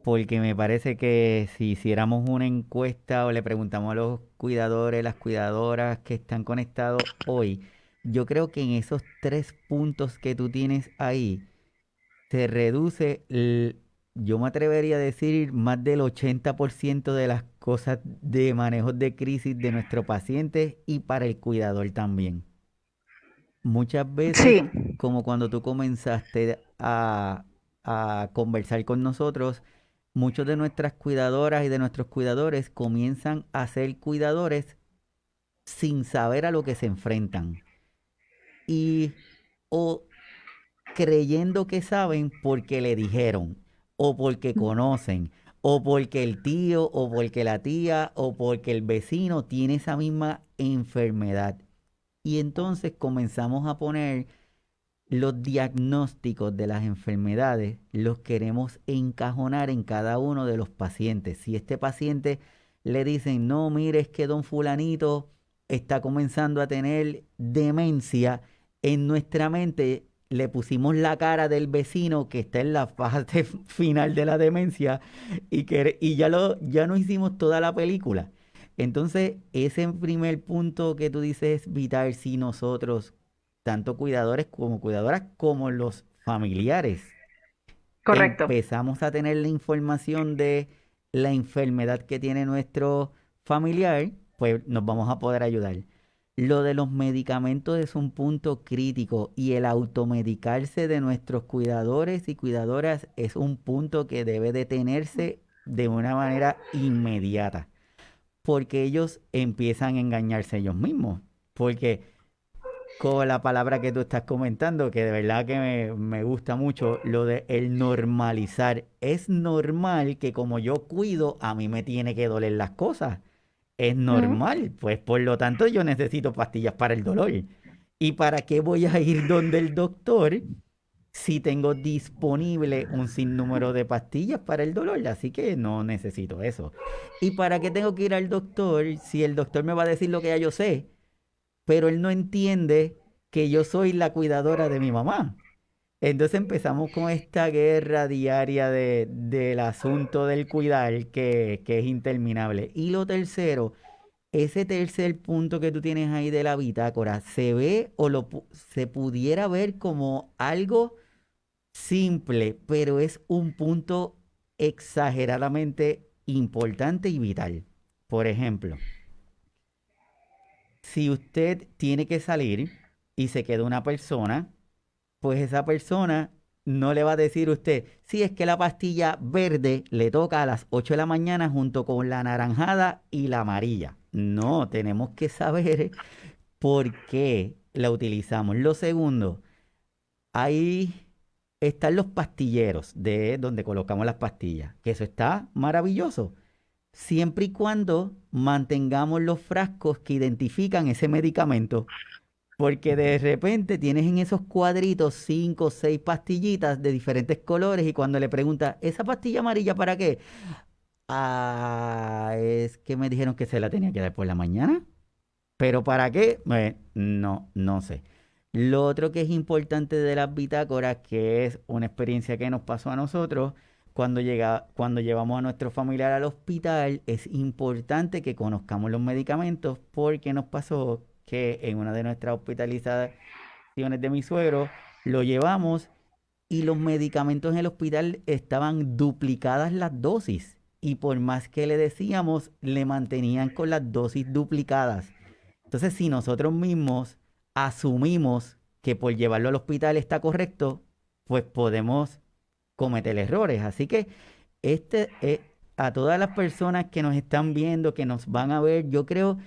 Speaker 1: porque me parece que si hiciéramos una encuesta o le preguntamos a los cuidadores, las cuidadoras que están conectados hoy, yo creo que en esos 3 puntos que tú tienes ahí, se reduce, yo me atrevería a decir, más del 80% de las cosas de manejo de crisis de nuestro paciente y para el cuidador también. Muchas veces,
Speaker 2: Sí,
Speaker 1: como cuando tú comenzaste a conversar con nosotros, muchos de nuestras cuidadoras y de nuestros cuidadores comienzan a ser cuidadores sin saber a lo que se enfrentan y o creyendo que saben porque le dijeron o porque conocen o porque el tío o porque la tía o porque el vecino tiene esa misma enfermedad. Y entonces comenzamos a poner los diagnósticos de las enfermedades los queremos encajonar en cada uno de los pacientes. Si este paciente le dicen, no, mire, es que don fulanito está comenzando a tener demencia, en nuestra mente le pusimos la cara del vecino que está en la fase final de la demencia y ya no hicimos toda la película. Entonces, ese primer punto que tú dices es vital si nosotros, tanto cuidadores como cuidadoras, como los familiares,
Speaker 2: Correcto.
Speaker 1: empezamos a tener la información de la enfermedad que tiene nuestro familiar, pues nos vamos a poder ayudar. Lo de los medicamentos es un punto crítico y el automedicarse de nuestros cuidadores y cuidadoras es un punto que debe detenerse de una manera inmediata, porque ellos empiezan a engañarse ellos mismos. Porque con la palabra que tú estás comentando, que de verdad que me gusta mucho, lo de el normalizar. Es normal que como yo cuido, a mí me tiene que doler las cosas. Es
Speaker 2: Mm.
Speaker 1: normal, pues por lo tanto yo necesito pastillas para el dolor. ¿Y para qué voy a ir donde el doctor si tengo disponible un sinnúmero de pastillas para el dolor? Así que no necesito eso. ¿Y para qué tengo que ir al doctor si el doctor me va a decir lo que ya yo sé? Pero él no entiende que yo soy la cuidadora de mi mamá. Entonces empezamos con esta guerra diaria del asunto del cuidar que es interminable. Y lo tercero, ese tercer punto que tú tienes ahí de la bitácora, se ve o se pudiera ver como algo simple, pero es un punto exageradamente importante y vital. Por ejemplo, si usted tiene que salir y se queda una persona, pues esa persona no le va a decir a usted, si es que la pastilla verde le toca a las 8 de la mañana junto con la naranjada y la amarilla. No, tenemos que saber por qué la utilizamos. Lo segundo, ahí están los pastilleros de donde colocamos las pastillas, que eso está maravilloso siempre y cuando mantengamos los frascos que identifican ese medicamento, porque de repente tienes en esos cuadritos 5 o 6 pastillitas de diferentes colores y cuando le preguntas, ¿esa pastilla amarilla para qué? Ah, es que me dijeron que se la tenía que dar por la mañana. ¿Pero para qué? No, no sé. Lo otro que es importante de las bitácoras, que es una experiencia que nos pasó a nosotros, cuando llevamos a nuestro familiar al hospital, es importante que conozcamos los medicamentos porque nos pasó que en una de nuestras hospitalizaciones de mi suegro, lo llevamos y los medicamentos en el hospital estaban duplicadas las dosis. Y por más que le decíamos, le mantenían con las dosis duplicadas. Entonces, si nosotros mismos asumimos que por llevarlo al hospital está correcto, pues podemos cometer errores. Así que a todas las personas que nos están viendo, que nos van a ver, yo creo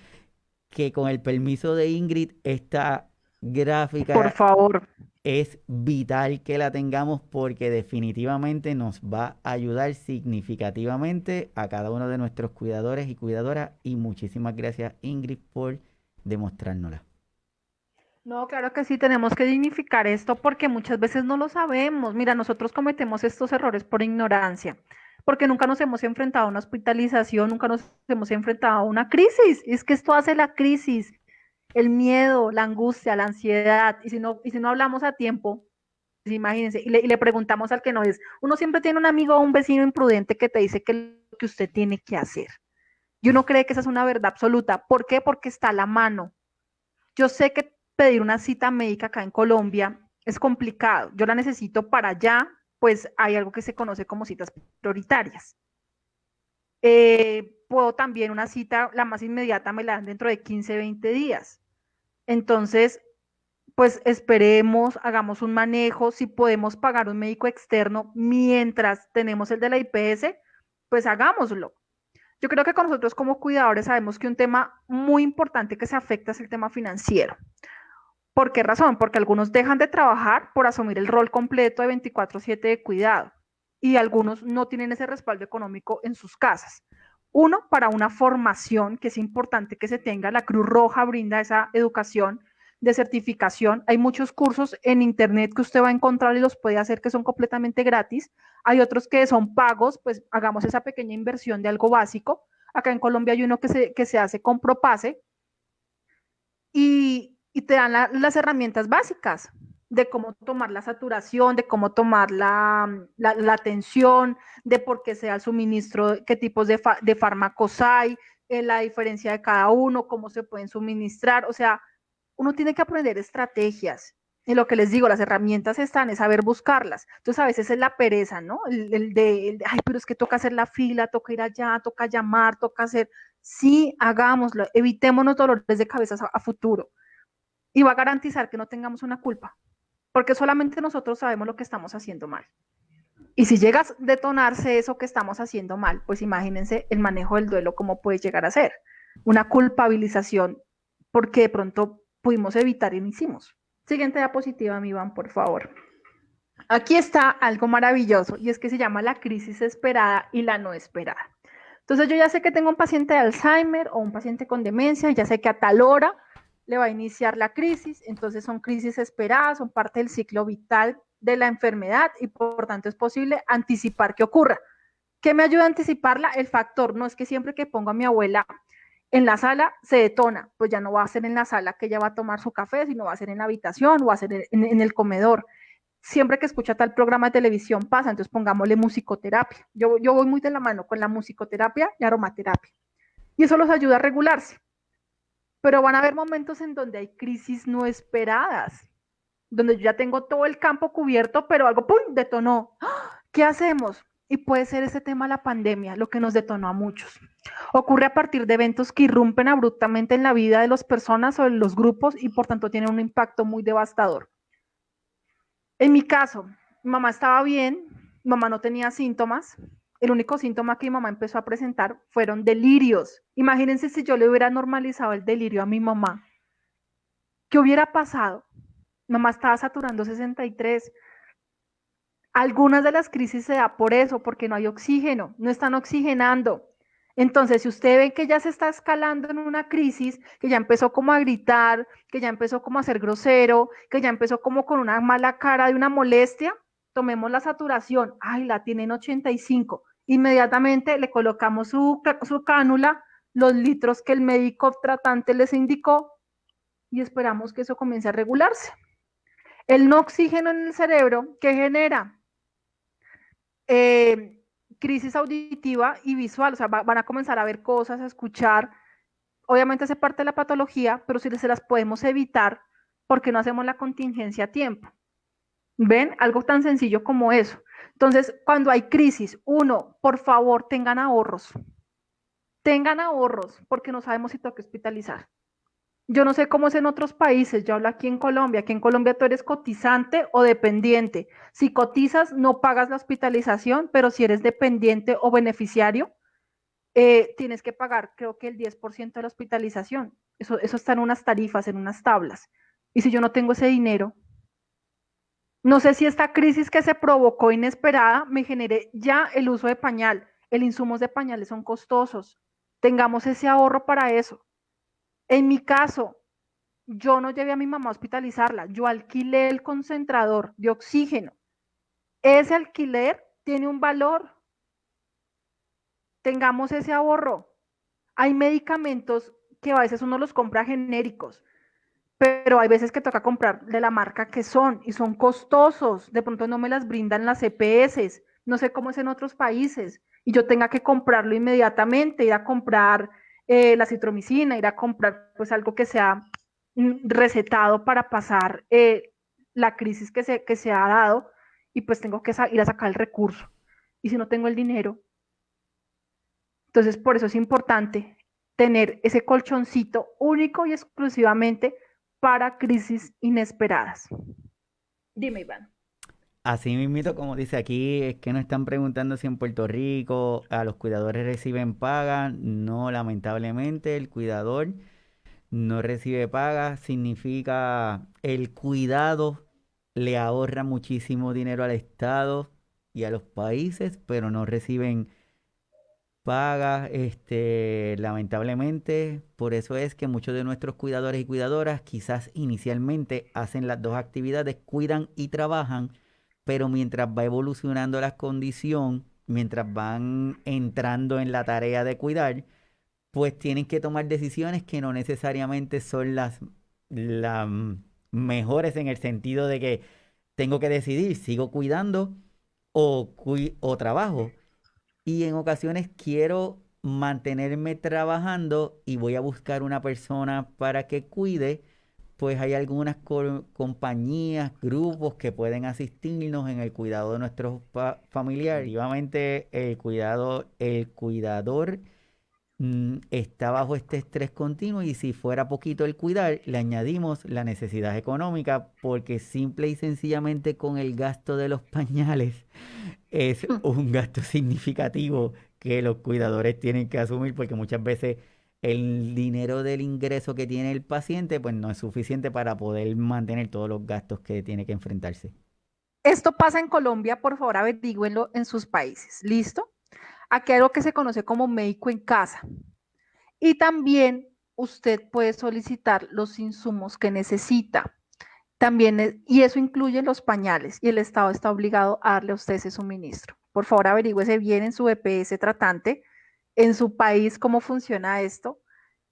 Speaker 1: que con el permiso de Ingrid, esta
Speaker 2: Por
Speaker 1: gráfica
Speaker 2: favor.
Speaker 1: es vital que la tengamos porque definitivamente nos va a ayudar significativamente a cada uno de nuestros cuidadores y cuidadoras. Y muchísimas gracias, Ingrid, por demostrárnosla.
Speaker 2: No, claro que sí, tenemos que dignificar esto porque muchas veces no lo sabemos. Mira, nosotros cometemos estos errores por ignorancia, porque nunca nos hemos enfrentado a una hospitalización, nunca nos hemos enfrentado a una crisis. Y es que esto hace la crisis, el miedo, la angustia, la ansiedad. Y si no hablamos a tiempo, pues imagínense, y le preguntamos al que no es. Uno siempre tiene un amigo o un vecino imprudente que te dice que lo que usted tiene que hacer. Y uno cree que esa es una verdad absoluta. ¿Por qué? Porque está a la mano. Yo sé que pedir una cita médica acá en Colombia es complicado. Yo la necesito para allá, pues hay algo que se conoce como citas prioritarias. Puedo también una cita, la más inmediata me la dan dentro de 15, 20 días. Entonces, pues esperemos, hagamos un manejo, si podemos pagar un médico externo mientras tenemos el de la IPS, pues hagámoslo. Yo creo que con nosotros como cuidadores sabemos que un tema muy importante que se afecta es el tema financiero. ¿Por qué razón? Porque algunos dejan de trabajar por asumir el rol completo de 24/7 de cuidado y algunos no tienen ese respaldo económico en sus casas. Uno, para una formación que es importante que se tenga, la Cruz Roja brinda esa educación, de certificación. Hay muchos cursos en internet que usted va a encontrar y los puede hacer que son completamente gratis. Hay otros que son pagos, pues hagamos esa pequeña inversión de algo básico. Acá en Colombia hay uno que se hace con Propase y te dan las herramientas básicas de cómo tomar la saturación, de cómo tomar la tensión, de por qué sea el suministro, qué tipos de fármacos hay, la diferencia de cada uno, cómo se pueden suministrar. O sea, uno tiene que aprender estrategias. Y lo que les digo, las herramientas están, es saber buscarlas. Entonces, a veces es la pereza, ¿no? Ay, pero es que toca hacer la fila, toca ir allá, toca llamar, toca hacer. Sí, hagámoslo, evitémonos dolores de cabeza a futuro. Y va a garantizar que no tengamos una culpa, porque solamente nosotros sabemos lo que estamos haciendo mal. Y si llega a detonarse eso que estamos haciendo mal, pues imagínense el manejo del duelo, cómo puede llegar a ser. Una culpabilización, porque de pronto pudimos evitar y no hicimos. Siguiente diapositiva, mi Iván, por favor. Aquí está algo maravilloso y es que se llama la crisis esperada y la no esperada. Entonces yo ya sé que tengo un paciente de Alzheimer o un paciente con demencia, ya sé que a tal hora le va a iniciar la crisis, entonces son crisis esperadas, son parte del ciclo vital de la enfermedad y por tanto es posible anticipar que ocurra. ¿Qué me ayuda a anticiparla? El factor, no es que siempre que pongo a mi abuela en la sala se detona, pues ya no va a ser en la sala que ella va a tomar su café, sino va a ser en la habitación o va a ser en el comedor. Siempre que escucha tal programa de televisión pasa, entonces pongámosle musicoterapia. Yo voy muy de la mano con la musicoterapia y aromaterapia. Y eso los ayuda a regularse. Pero van a haber momentos en donde hay crisis no esperadas, donde yo ya tengo todo el campo cubierto, pero algo, ¡pum!, detonó. ¿Qué hacemos? Y puede ser ese tema la pandemia, lo que nos detonó a muchos. Ocurre a partir de eventos que irrumpen abruptamente en la vida de las personas o en los grupos y por tanto tienen un impacto muy devastador. En mi caso, mi mamá estaba bien, mi mamá no tenía síntomas. El único síntoma que mi mamá empezó a presentar fueron delirios. Imagínense si yo le hubiera normalizado el delirio a mi mamá. ¿Qué hubiera pasado? Mi mamá estaba saturando 63. Algunas de las crisis se da por eso, porque no hay oxígeno, no están oxigenando. Entonces, si usted ve que ya se está escalando en una crisis, que ya empezó como a gritar, que ya empezó como a ser grosero, que ya empezó como con una mala cara de una molestia, tomemos la saturación. Ay, la tiene en 85. Inmediatamente le colocamos su cánula, los litros que el médico tratante les indicó y esperamos que eso comience a regularse. El no oxígeno en el cerebro, ¿qué genera? eh, crisis auditiva y visual, o sea, van a comenzar a ver cosas, a escuchar. Obviamente hace parte de la patología, pero si se las podemos evitar, porque no hacemos la contingencia a tiempo. ¿Ven? Algo tan sencillo como eso. Entonces, cuando hay crisis, uno, por favor, tengan ahorros, porque no sabemos si toca hospitalizar. Yo no sé cómo es en otros países, yo hablo aquí en Colombia. Aquí en Colombia tú eres cotizante o dependiente. Si cotizas, no pagas la hospitalización, pero si eres dependiente o beneficiario, tienes que pagar, creo que el 10% de la hospitalización. Eso está en unas tarifas, en unas tablas. Y si yo no tengo ese dinero, no sé si esta crisis que se provocó inesperada me genere ya el uso de pañal. El insumos de pañales son costosos. Tengamos ese ahorro para eso. En mi caso, yo no llevé a mi mamá a hospitalizarla, yo alquilé el concentrador de oxígeno. Ese alquiler tiene un valor, tengamos ese ahorro. Hay medicamentos que a veces uno los compra genéricos, pero hay veces que toca comprar de la marca que son y son costosos. De pronto no me las brindan las EPS, no sé cómo es en otros países, y yo tenga que comprarlo inmediatamente, ir a comprar la citromicina, ir a comprar pues algo que sea recetado para pasar la crisis que se ha dado y pues tengo que ir a sacar el recurso. Y si no tengo el dinero, entonces por eso es importante tener ese colchoncito único y exclusivamente para crisis inesperadas. Dime, Iván.
Speaker 1: Así mismito, como dice aquí, es que nos están preguntando si en Puerto Rico a los cuidadores reciben paga. No, lamentablemente el cuidador no recibe paga. Significa el cuidado le ahorra muchísimo dinero al Estado y a los países, pero no reciben paga, lamentablemente. Por eso es que muchos de nuestros cuidadores y cuidadoras quizás inicialmente hacen las dos actividades, cuidan y trabajan, pero mientras va evolucionando la condición, mientras van entrando en la tarea de cuidar, pues tienen que tomar decisiones que no necesariamente son las mejores, en el sentido de que tengo que decidir, sigo cuidando o trabajo. Y en ocasiones quiero mantenerme trabajando y voy a buscar una persona para que cuide. Pues hay algunas compañías, grupos que pueden asistirnos en el cuidado de nuestros familiares. Efectivamente, el cuidador está bajo este estrés continuo, y si fuera poquito el cuidar, le añadimos la necesidad económica, porque simple y sencillamente con el gasto de los pañales es un gasto significativo que los cuidadores tienen que asumir, porque muchas veces el dinero del ingreso que tiene el paciente pues no es suficiente para poder mantener todos los gastos que tiene que enfrentarse.
Speaker 2: Esto pasa en Colombia, por favor, averígüenlo en sus países. ¿Listo? Aquí hay algo que se conoce como médico en casa. Y también usted puede solicitar los insumos que necesita. También, y eso incluye los pañales, y el Estado está obligado a darle a usted ese suministro. Por favor, averígüese bien en su EPS tratante, en su país, cómo funciona esto,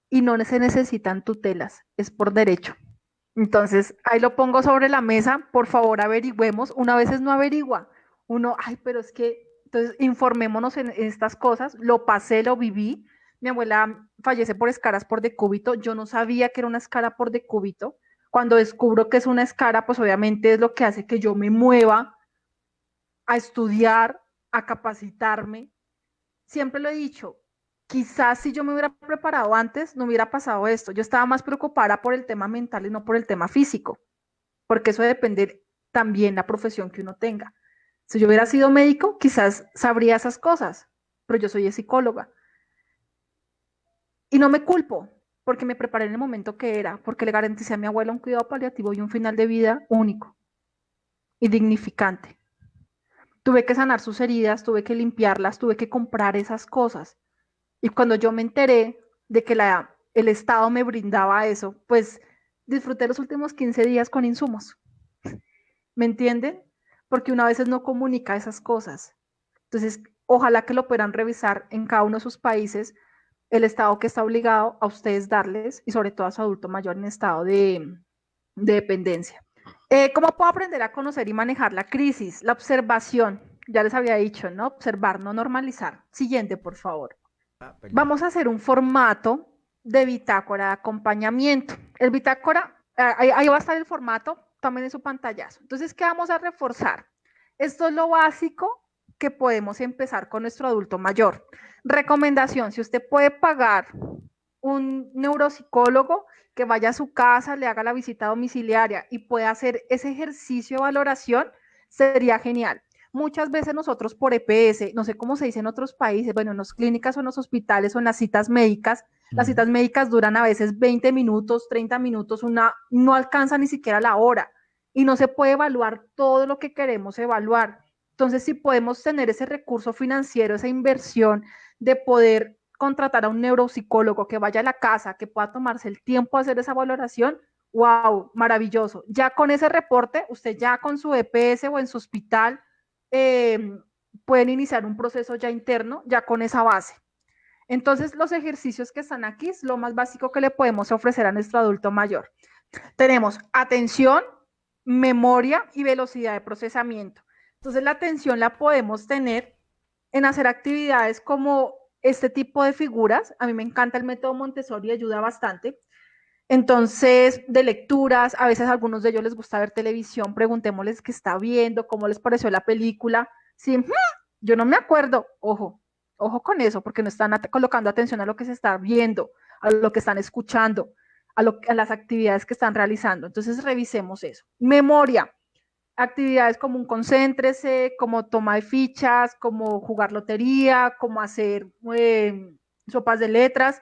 Speaker 2: y no se necesitan tutelas, es por derecho. Entonces, ahí lo pongo sobre la mesa, por favor averigüemos, una vez no averigua, uno, ay, pero es que, entonces informémonos en estas cosas, lo pasé, lo viví, mi abuela fallece por escaras por decúbito, yo no sabía que era una escara por decúbito, cuando descubro que es una escara, pues obviamente es lo que hace que yo me mueva a estudiar, a capacitarme, siempre lo he dicho, quizás si yo me hubiera preparado antes, no hubiera pasado esto. Yo estaba más preocupada por el tema mental y no por el tema físico, porque eso depende también la profesión que uno tenga. Si yo hubiera sido médico, quizás sabría esas cosas, pero yo soy psicóloga. Y no me culpo, porque me preparé en el momento que era, porque le garanticé a mi abuela un cuidado paliativo y un final de vida único y dignificante. Tuve que sanar sus heridas, tuve que limpiarlas, tuve que comprar esas cosas. Y cuando yo me enteré de que el Estado me brindaba eso, pues disfruté los últimos 15 días con insumos. ¿Me entienden? Porque una vez no comunica esas cosas. Entonces, ojalá que lo puedan revisar en cada uno de sus países, el Estado que está obligado a ustedes darles, y sobre todo a su adulto mayor en estado de dependencia. ¿Cómo puedo aprender a conocer y manejar la crisis? La observación, ya les había dicho, ¿no? Observar, no normalizar. Siguiente, por favor.
Speaker 1: Perdón.
Speaker 2: Vamos a hacer un formato de bitácora de acompañamiento. El bitácora, ahí va a estar el formato, también en su pantallazo. Entonces, ¿qué vamos a reforzar? Esto es lo básico que podemos empezar con nuestro adulto mayor. Recomendación, si usted puede pagar un neuropsicólogo que vaya a su casa, le haga la visita domiciliaria y pueda hacer ese ejercicio de valoración, sería genial. Muchas veces nosotros por EPS, no sé cómo se dice en otros países, bueno, en las clínicas o en los hospitales o en las citas médicas duran a veces 20 minutos, 30 minutos, no alcanza ni siquiera la hora y no se puede evaluar todo lo que queremos evaluar. Entonces, si podemos tener ese recurso financiero, esa inversión de poder contratar a un neuropsicólogo que vaya a la casa, que pueda tomarse el tiempo de hacer esa valoración, wow, maravilloso. Ya con ese reporte, usted ya con su EPS o en su hospital eh, pueden iniciar un proceso ya interno, ya con esa base. Entonces, los ejercicios que están aquí es lo más básico que le podemos ofrecer a nuestro adulto mayor. Tenemos atención, memoria y velocidad de procesamiento. Entonces, la atención la podemos tener en hacer actividades como este tipo de figuras. A mí me encanta el método Montessori, ayuda bastante. Entonces, de lecturas, a veces a algunos de ellos les gusta ver televisión, preguntémosles qué está viendo, cómo les pareció la película. Sí, yo no me acuerdo, ojo con eso, porque no están colocando atención a lo que se está viendo, a lo que están escuchando, a las actividades que están realizando. Entonces, revisemos eso. Memoria, actividades como un concéntrese, como toma de fichas, como jugar lotería, como hacer sopas de letras.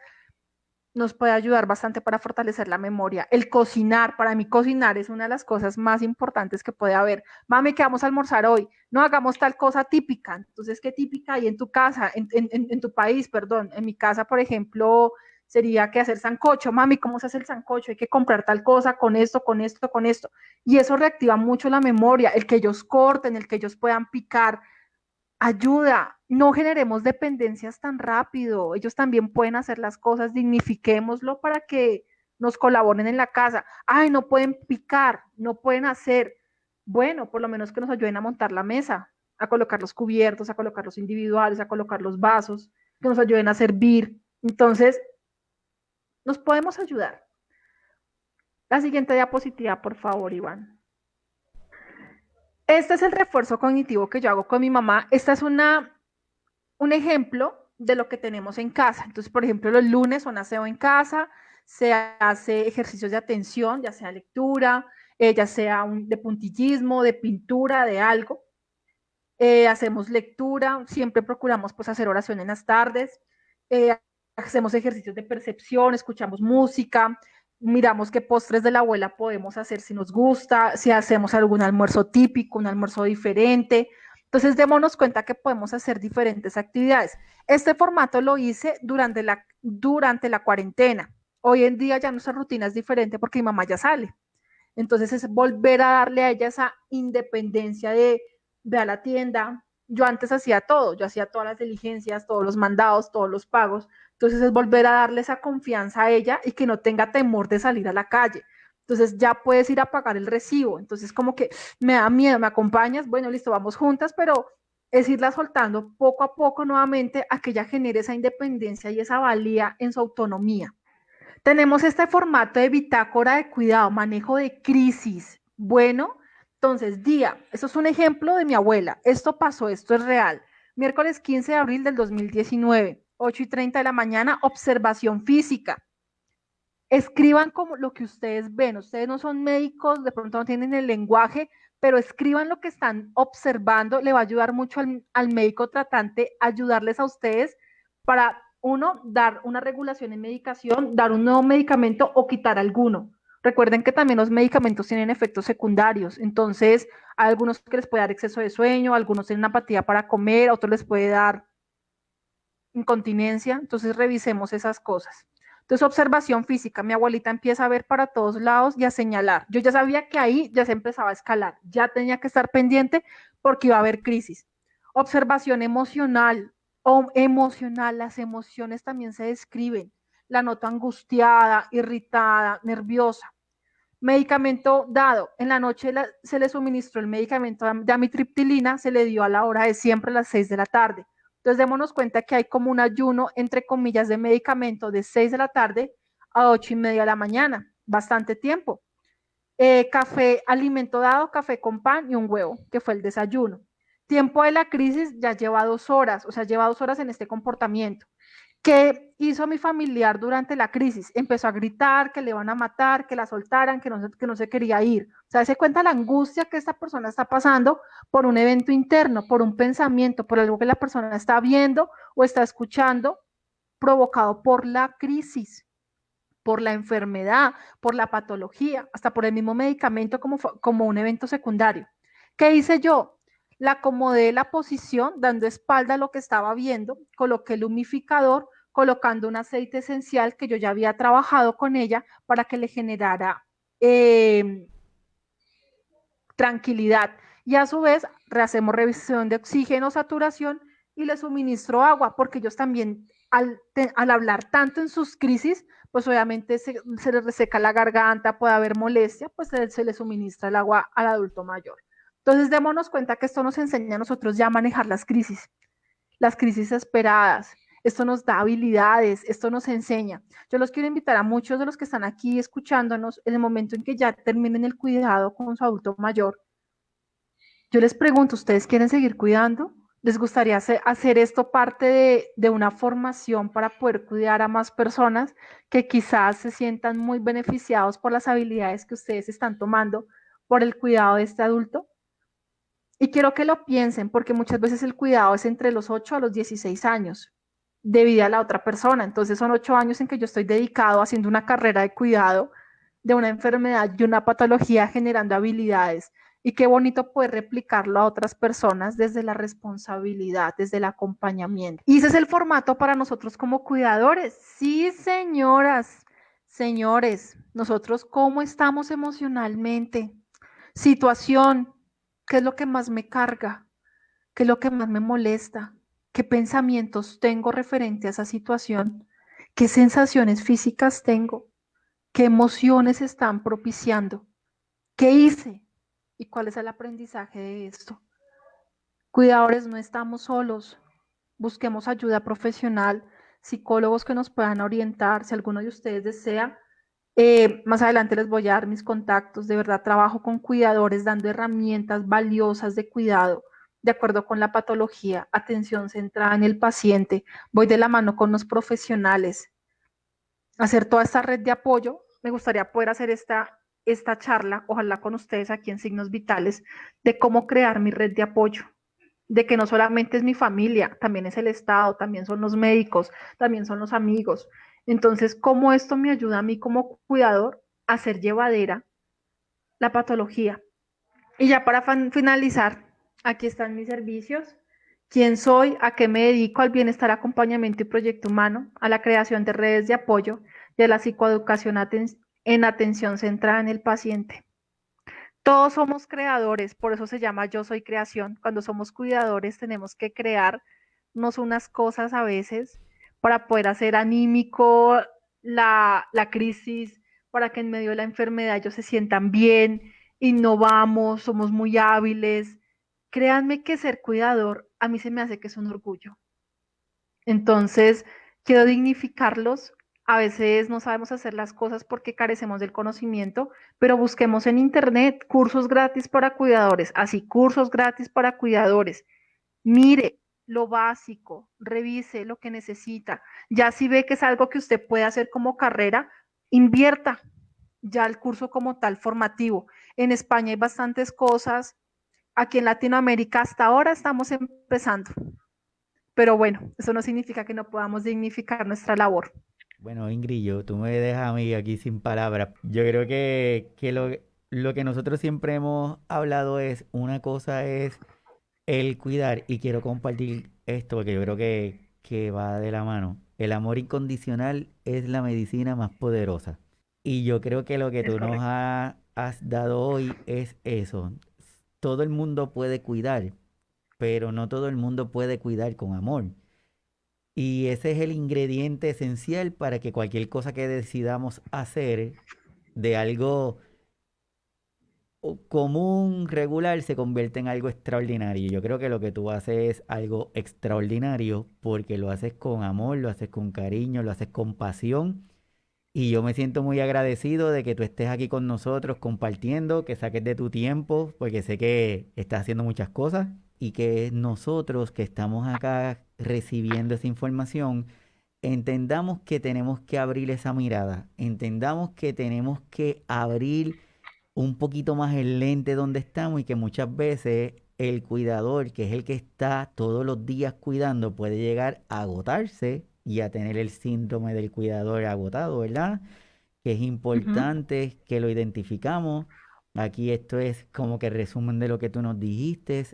Speaker 2: nos puede ayudar bastante para fortalecer la memoria. El cocinar, para mí cocinar es una de las cosas más importantes que puede haber. Mami, ¿qué vamos a almorzar hoy? No, hagamos tal cosa típica. Entonces, ¿qué típica hay en tu casa, en tu país, perdón? En mi casa, por ejemplo, sería que hacer sancocho. Mami, ¿cómo se hace el sancocho? Hay que comprar tal cosa con esto, con esto, con esto. Y eso reactiva mucho la memoria, el que ellos corten, el que ellos puedan picar, ayuda, no generemos dependencias tan rápido, ellos también pueden hacer las cosas, dignifiquémoslo para que nos colaboren en la casa. Ay, no pueden picar, no pueden hacer. Bueno, por lo menos que nos ayuden a montar la mesa, a colocar los cubiertos, a colocar los individuales, a colocar los vasos, que nos ayuden a servir. Entonces, nos podemos ayudar. La siguiente diapositiva, por favor, Iván. Este es el refuerzo cognitivo que yo hago con mi mamá. Esta es un ejemplo de lo que tenemos en casa. Entonces, por ejemplo, los lunes son aseo en casa, se hace ejercicios de atención, ya sea lectura, ya sea de puntillismo, de pintura, de algo. Hacemos lectura, siempre procuramos pues hacer oración en las tardes, eh, hacemos ejercicios de percepción, escuchamos música, miramos qué postres de la abuela podemos hacer si nos gusta, si hacemos algún almuerzo típico, un almuerzo diferente. Entonces, démonos cuenta que podemos hacer diferentes actividades. Este formato lo hice durante la cuarentena. Hoy en día ya nuestra rutina es diferente porque mi mamá ya sale. Entonces es volver a darle a ella esa independencia de ve a la tienda. Yo antes hacía todo, yo hacía todas las diligencias, todos los mandados, todos los pagos. Entonces es volver a darle esa confianza a ella y que no tenga temor de salir a la calle. Entonces ya puedes ir a pagar el recibo. Entonces como que me da miedo, me acompañas, bueno, listo, vamos juntas, pero es irla soltando poco a poco nuevamente a que ella genere esa independencia y esa valía en su autonomía. Tenemos este formato de bitácora de cuidado, manejo de crisis. Bueno, entonces, día, esto es un ejemplo de mi abuela. Esto pasó, esto es real. Miércoles 15 de abril del 2019, 8:30 de la mañana, observación física. Escriban como lo que ustedes ven. Ustedes no son médicos, de pronto no tienen el lenguaje, pero escriban lo que están observando. Le va a ayudar mucho al médico tratante, ayudarles a ustedes para, uno, dar una regulación en medicación, dar un nuevo medicamento o quitar alguno. Recuerden que también los medicamentos tienen efectos secundarios, entonces hay algunos que les puede dar exceso de sueño, algunos tienen apatía para comer, otros les puede dar incontinencia, entonces revisemos esas cosas. Entonces, observación física, mi abuelita empieza a ver para todos lados y a señalar. Yo ya sabía que ahí ya se empezaba a escalar, ya tenía que estar pendiente porque iba a haber crisis. Observación emocional o emocional, las emociones también se describen. La noto angustiada, irritada, nerviosa. Medicamento dado, en la noche se le suministró el medicamento de amitriptilina, se le dio a la hora de siempre a las 6 de la tarde. Entonces démonos cuenta que hay como un ayuno, entre comillas, de medicamento de 6 de la tarde a 8:30 de la mañana, bastante tiempo. Café, alimento dado, café con pan y un huevo, que fue el desayuno. Tiempo de la crisis ya lleva 2 horas, o sea, lleva 2 horas en este comportamiento. ¿Qué hizo mi familiar durante la crisis? Empezó a gritar que le iban a matar, que la soltaran, que no se quería ir. O sea, se cuenta la angustia que esta persona está pasando por un evento interno, por un pensamiento, por algo que la persona está viendo o está escuchando, provocado por la crisis, por la enfermedad, por la patología, hasta por el mismo medicamento como un evento secundario. ¿Qué hice yo? La acomodé la posición, dando espalda a lo que estaba viendo, coloqué el humidificador, colocando un aceite esencial que yo ya había trabajado con ella para que le generara tranquilidad. Y a su vez, hacemos revisión de oxígeno, saturación y le suministro agua, porque ellos también, al hablar tanto en sus crisis, pues obviamente se les reseca la garganta, puede haber molestia, pues se le suministra el agua al adulto mayor. Entonces, démonos cuenta que esto nos enseña a nosotros ya a manejar las crisis esperadas. Esto nos da habilidades, esto nos enseña. Yo los quiero invitar a muchos de los que están aquí escuchándonos en el momento en que ya terminen el cuidado con su adulto mayor. Yo les pregunto, ¿ustedes quieren seguir cuidando? ¿Les gustaría hacer esto parte de una formación para poder cuidar a más personas que quizás se sientan muy beneficiados por las habilidades que ustedes están tomando por el cuidado de este adulto? Y quiero que lo piensen, porque muchas veces el cuidado es entre los 8 a los 16 años. de vida a la otra persona. Entonces son 8 años en que yo estoy dedicado haciendo una carrera de cuidado de una enfermedad y una patología, generando habilidades. Y qué bonito poder replicarlo a otras personas desde la responsabilidad, desde el acompañamiento. Y ese es el formato para nosotros como cuidadores. Sí, señoras, señores, nosotros cómo estamos emocionalmente. Situación, ¿qué es lo que más me carga? ¿Qué es lo que más me molesta? ¿Qué pensamientos tengo referente a esa situación? ¿Qué sensaciones físicas tengo? ¿Qué emociones están propiciando? ¿Qué hice? ¿Y cuál es el aprendizaje de esto? Cuidadores, no estamos solos. Busquemos ayuda profesional, psicólogos que nos puedan orientar. Si alguno de ustedes desea, más adelante les voy a dar mis contactos. De verdad, trabajo con cuidadores dando herramientas valiosas de cuidado de acuerdo con la patología, atención centrada en el paciente. Voy de la mano con los profesionales. Hacer toda esta red de apoyo. Me gustaría poder hacer esta charla, ojalá con ustedes aquí en Signos Vitales, de cómo crear mi red de apoyo, de que no solamente es mi familia, también es el Estado, también son los médicos, también son los amigos. Entonces, ¿cómo esto me ayuda a mí como cuidador a hacer llevadera la patología? Y ya para finalizar, aquí están mis servicios. ¿Quién soy? ¿A qué me dedico? Al bienestar, acompañamiento y proyecto humano, a la creación de redes de apoyo de la psicoeducación en atención centrada en el paciente. Todos somos creadores, por eso se llama Yo Soy Creación. Cuando somos cuidadores tenemos que crearnos unas cosas a veces para poder hacer anímico la crisis, para que en medio de la enfermedad ellos se sientan bien, innovamos, somos muy hábiles. Créanme que ser cuidador a mí se me hace que es un orgullo. Entonces, quiero dignificarlos. A veces no sabemos hacer las cosas porque carecemos del conocimiento, pero busquemos en internet cursos gratis para cuidadores, así cursos gratis para cuidadores. Mire lo básico, revise lo que necesita. Ya si ve que es algo que usted puede hacer como carrera, invierta ya el curso como tal formativo. En España hay bastantes cosas. Aquí en Latinoamérica hasta ahora estamos empezando. Pero bueno, eso no significa que no podamos dignificar nuestra labor.
Speaker 1: Bueno, Ingrid, tú me dejas a mí aquí sin palabras. Yo creo que lo que nosotros siempre hemos hablado es, una cosa es el cuidar, y quiero compartir esto porque yo creo que va de la mano. El amor incondicional es la medicina más poderosa. Y yo creo que lo que
Speaker 2: Es
Speaker 1: tú nos
Speaker 2: correcto.
Speaker 1: has dado hoy es eso. Todo el mundo puede cuidar, pero no todo el mundo puede cuidar con amor. Y ese es el ingrediente esencial para que cualquier cosa que decidamos hacer de algo común, regular, se convierte en algo extraordinario. Yo creo que lo que tú haces es algo extraordinario porque lo haces con amor, lo haces con cariño, lo haces con pasión. Y yo me siento muy agradecido de que tú estés aquí con nosotros compartiendo, que saques de tu tiempo, porque sé que estás haciendo muchas cosas y que nosotros que estamos acá recibiendo esa información, entendamos que tenemos que abrir esa mirada, entendamos que tenemos que abrir un poquito más el lente donde estamos y que muchas veces el cuidador, que es el que está todos los días cuidando, puede llegar a agotarse y a tener el síndrome del cuidador agotado, ¿verdad? Que es
Speaker 2: Uh -huh.
Speaker 1: importante que lo identificamos. Aquí esto es como que resumen de lo que tú nos dijiste.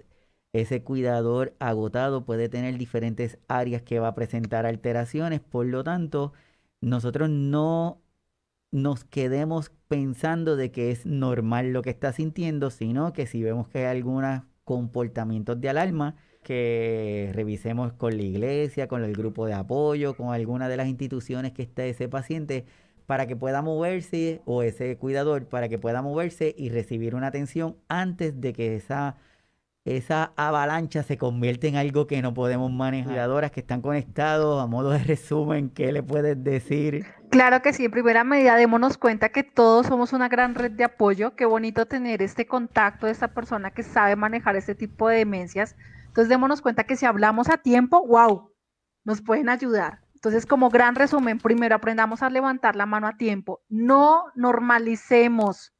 Speaker 1: Ese cuidador agotado puede tener diferentes áreas que va a presentar alteraciones, por lo tanto, nosotros no nos quedemos pensando de que es normal lo que está sintiendo, sino que si vemos que hay algunos comportamientos de alarma, que revisemos con la iglesia, con el grupo de apoyo, con alguna de las instituciones que esté ese paciente, para que pueda moverse, o ese cuidador, para que pueda moverse y recibir una atención antes de que esa avalancha se convierte en algo que no podemos manejar. Cuidadoras que están conectados, a modo de resumen, ¿qué le puedes decir?
Speaker 2: Claro que sí, en primera medida démonos cuenta que todos somos una gran red de apoyo. Qué bonito tener este contacto de esta persona que sabe manejar este tipo de demencias. Entonces démonos cuenta que si hablamos a tiempo, wow, nos pueden ayudar. Entonces, como gran resumen, primero aprendamos a levantar la mano a tiempo. No normalicemos.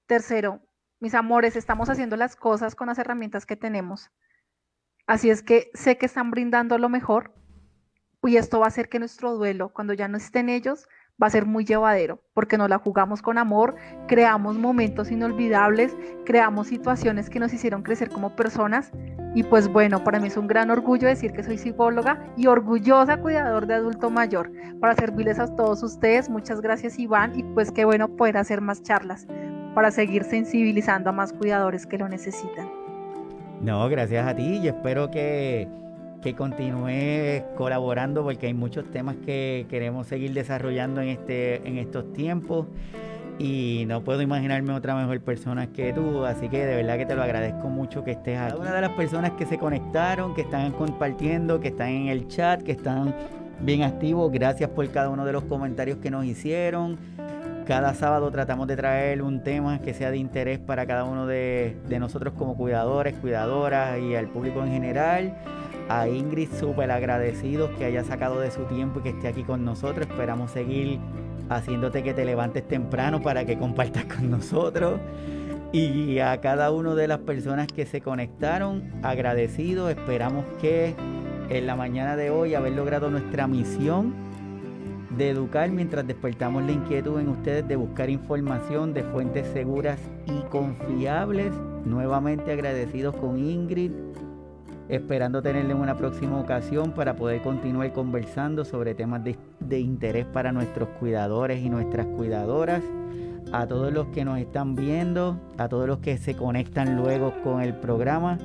Speaker 2: Tercero, mis amores, estamos haciendo las cosas con las herramientas que tenemos. Así es que sé que están brindando lo mejor. y esto va a hacer que nuestro duelo, cuando ya no estén ellos, va a ser muy llevadero, porque nos la jugamos con amor, creamos momentos inolvidables, creamos situaciones que nos hicieron crecer como personas. Y pues bueno, para mí es un gran orgullo decir que soy psicóloga y orgullosa cuidador de adulto mayor para servirles a todos ustedes. Muchas gracias, Iván, y pues qué bueno poder hacer más charlas para seguir sensibilizando a más cuidadores que lo necesitan.
Speaker 1: No, gracias a ti. Yo espero que continúes colaborando porque hay muchos temas que queremos seguir desarrollando en estos tiempos y no puedo imaginarme otra mejor persona que tú, así que de verdad que te lo agradezco mucho que estés aquí. Cada una de las personas que se conectaron, que están compartiendo, que están en el chat, que están bien activos, gracias por cada uno de los comentarios que nos hicieron. Cada sábado tratamos de traer un tema que sea de interés para cada uno de nosotros como cuidadores, cuidadoras y al público en general. A Ingrid, súper agradecidos que haya sacado de su tiempo y que esté aquí con nosotros. Esperamos seguir haciéndote que te levantes temprano para que compartas con nosotros. Y a cada una de las personas que se conectaron, agradecidos. Esperamos que en la mañana de hoy haber logrado nuestra misión de educar mientras despertamos la inquietud en ustedes de buscar información de fuentes seguras y confiables. Nuevamente agradecidos con Ingrid, esperando tenerle en una próxima ocasión para poder continuar conversando sobre temas de interés para nuestros cuidadores y nuestras cuidadoras. A todos los que nos están viendo, a todos los que se conectan luego con el programa,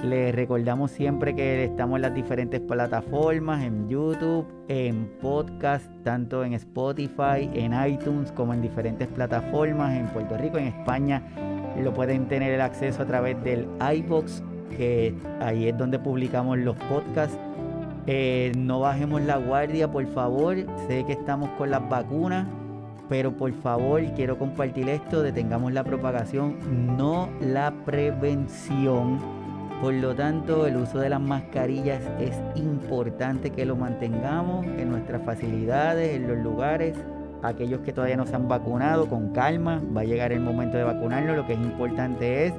Speaker 1: les recordamos siempre que estamos en las diferentes plataformas, en YouTube, en podcast, tanto en Spotify, en iTunes, como en diferentes plataformas en Puerto Rico, en España. Lo pueden tener el acceso a través del iVoox, que ahí es donde publicamos los podcasts. No bajemos la guardia, por favor. Sé que estamos con las vacunas, pero por favor, quiero compartir esto, detengamos la propagación, no la prevención. Por lo tanto, el uso de las mascarillas es importante que lo mantengamos en nuestras facilidades, en los lugares. Aquellos que todavía no se han vacunado, con calma, va a llegar el momento de vacunarnos. Lo que es importante es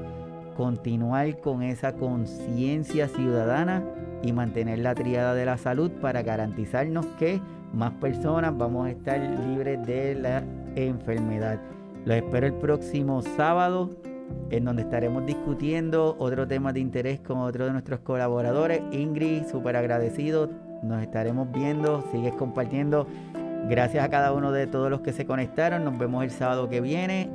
Speaker 1: continuar con esa conciencia ciudadana y mantener la tríada de la salud para garantizarnos que más personas vamos a estar libres de la enfermedad. Los espero el próximo sábado, en donde estaremos discutiendo otro tema de interés con otro de nuestros colaboradores. Ingrid, súper agradecido, nos estaremos viendo, sigues compartiendo. Gracias a cada uno de todos los que se conectaron, nos vemos el sábado que viene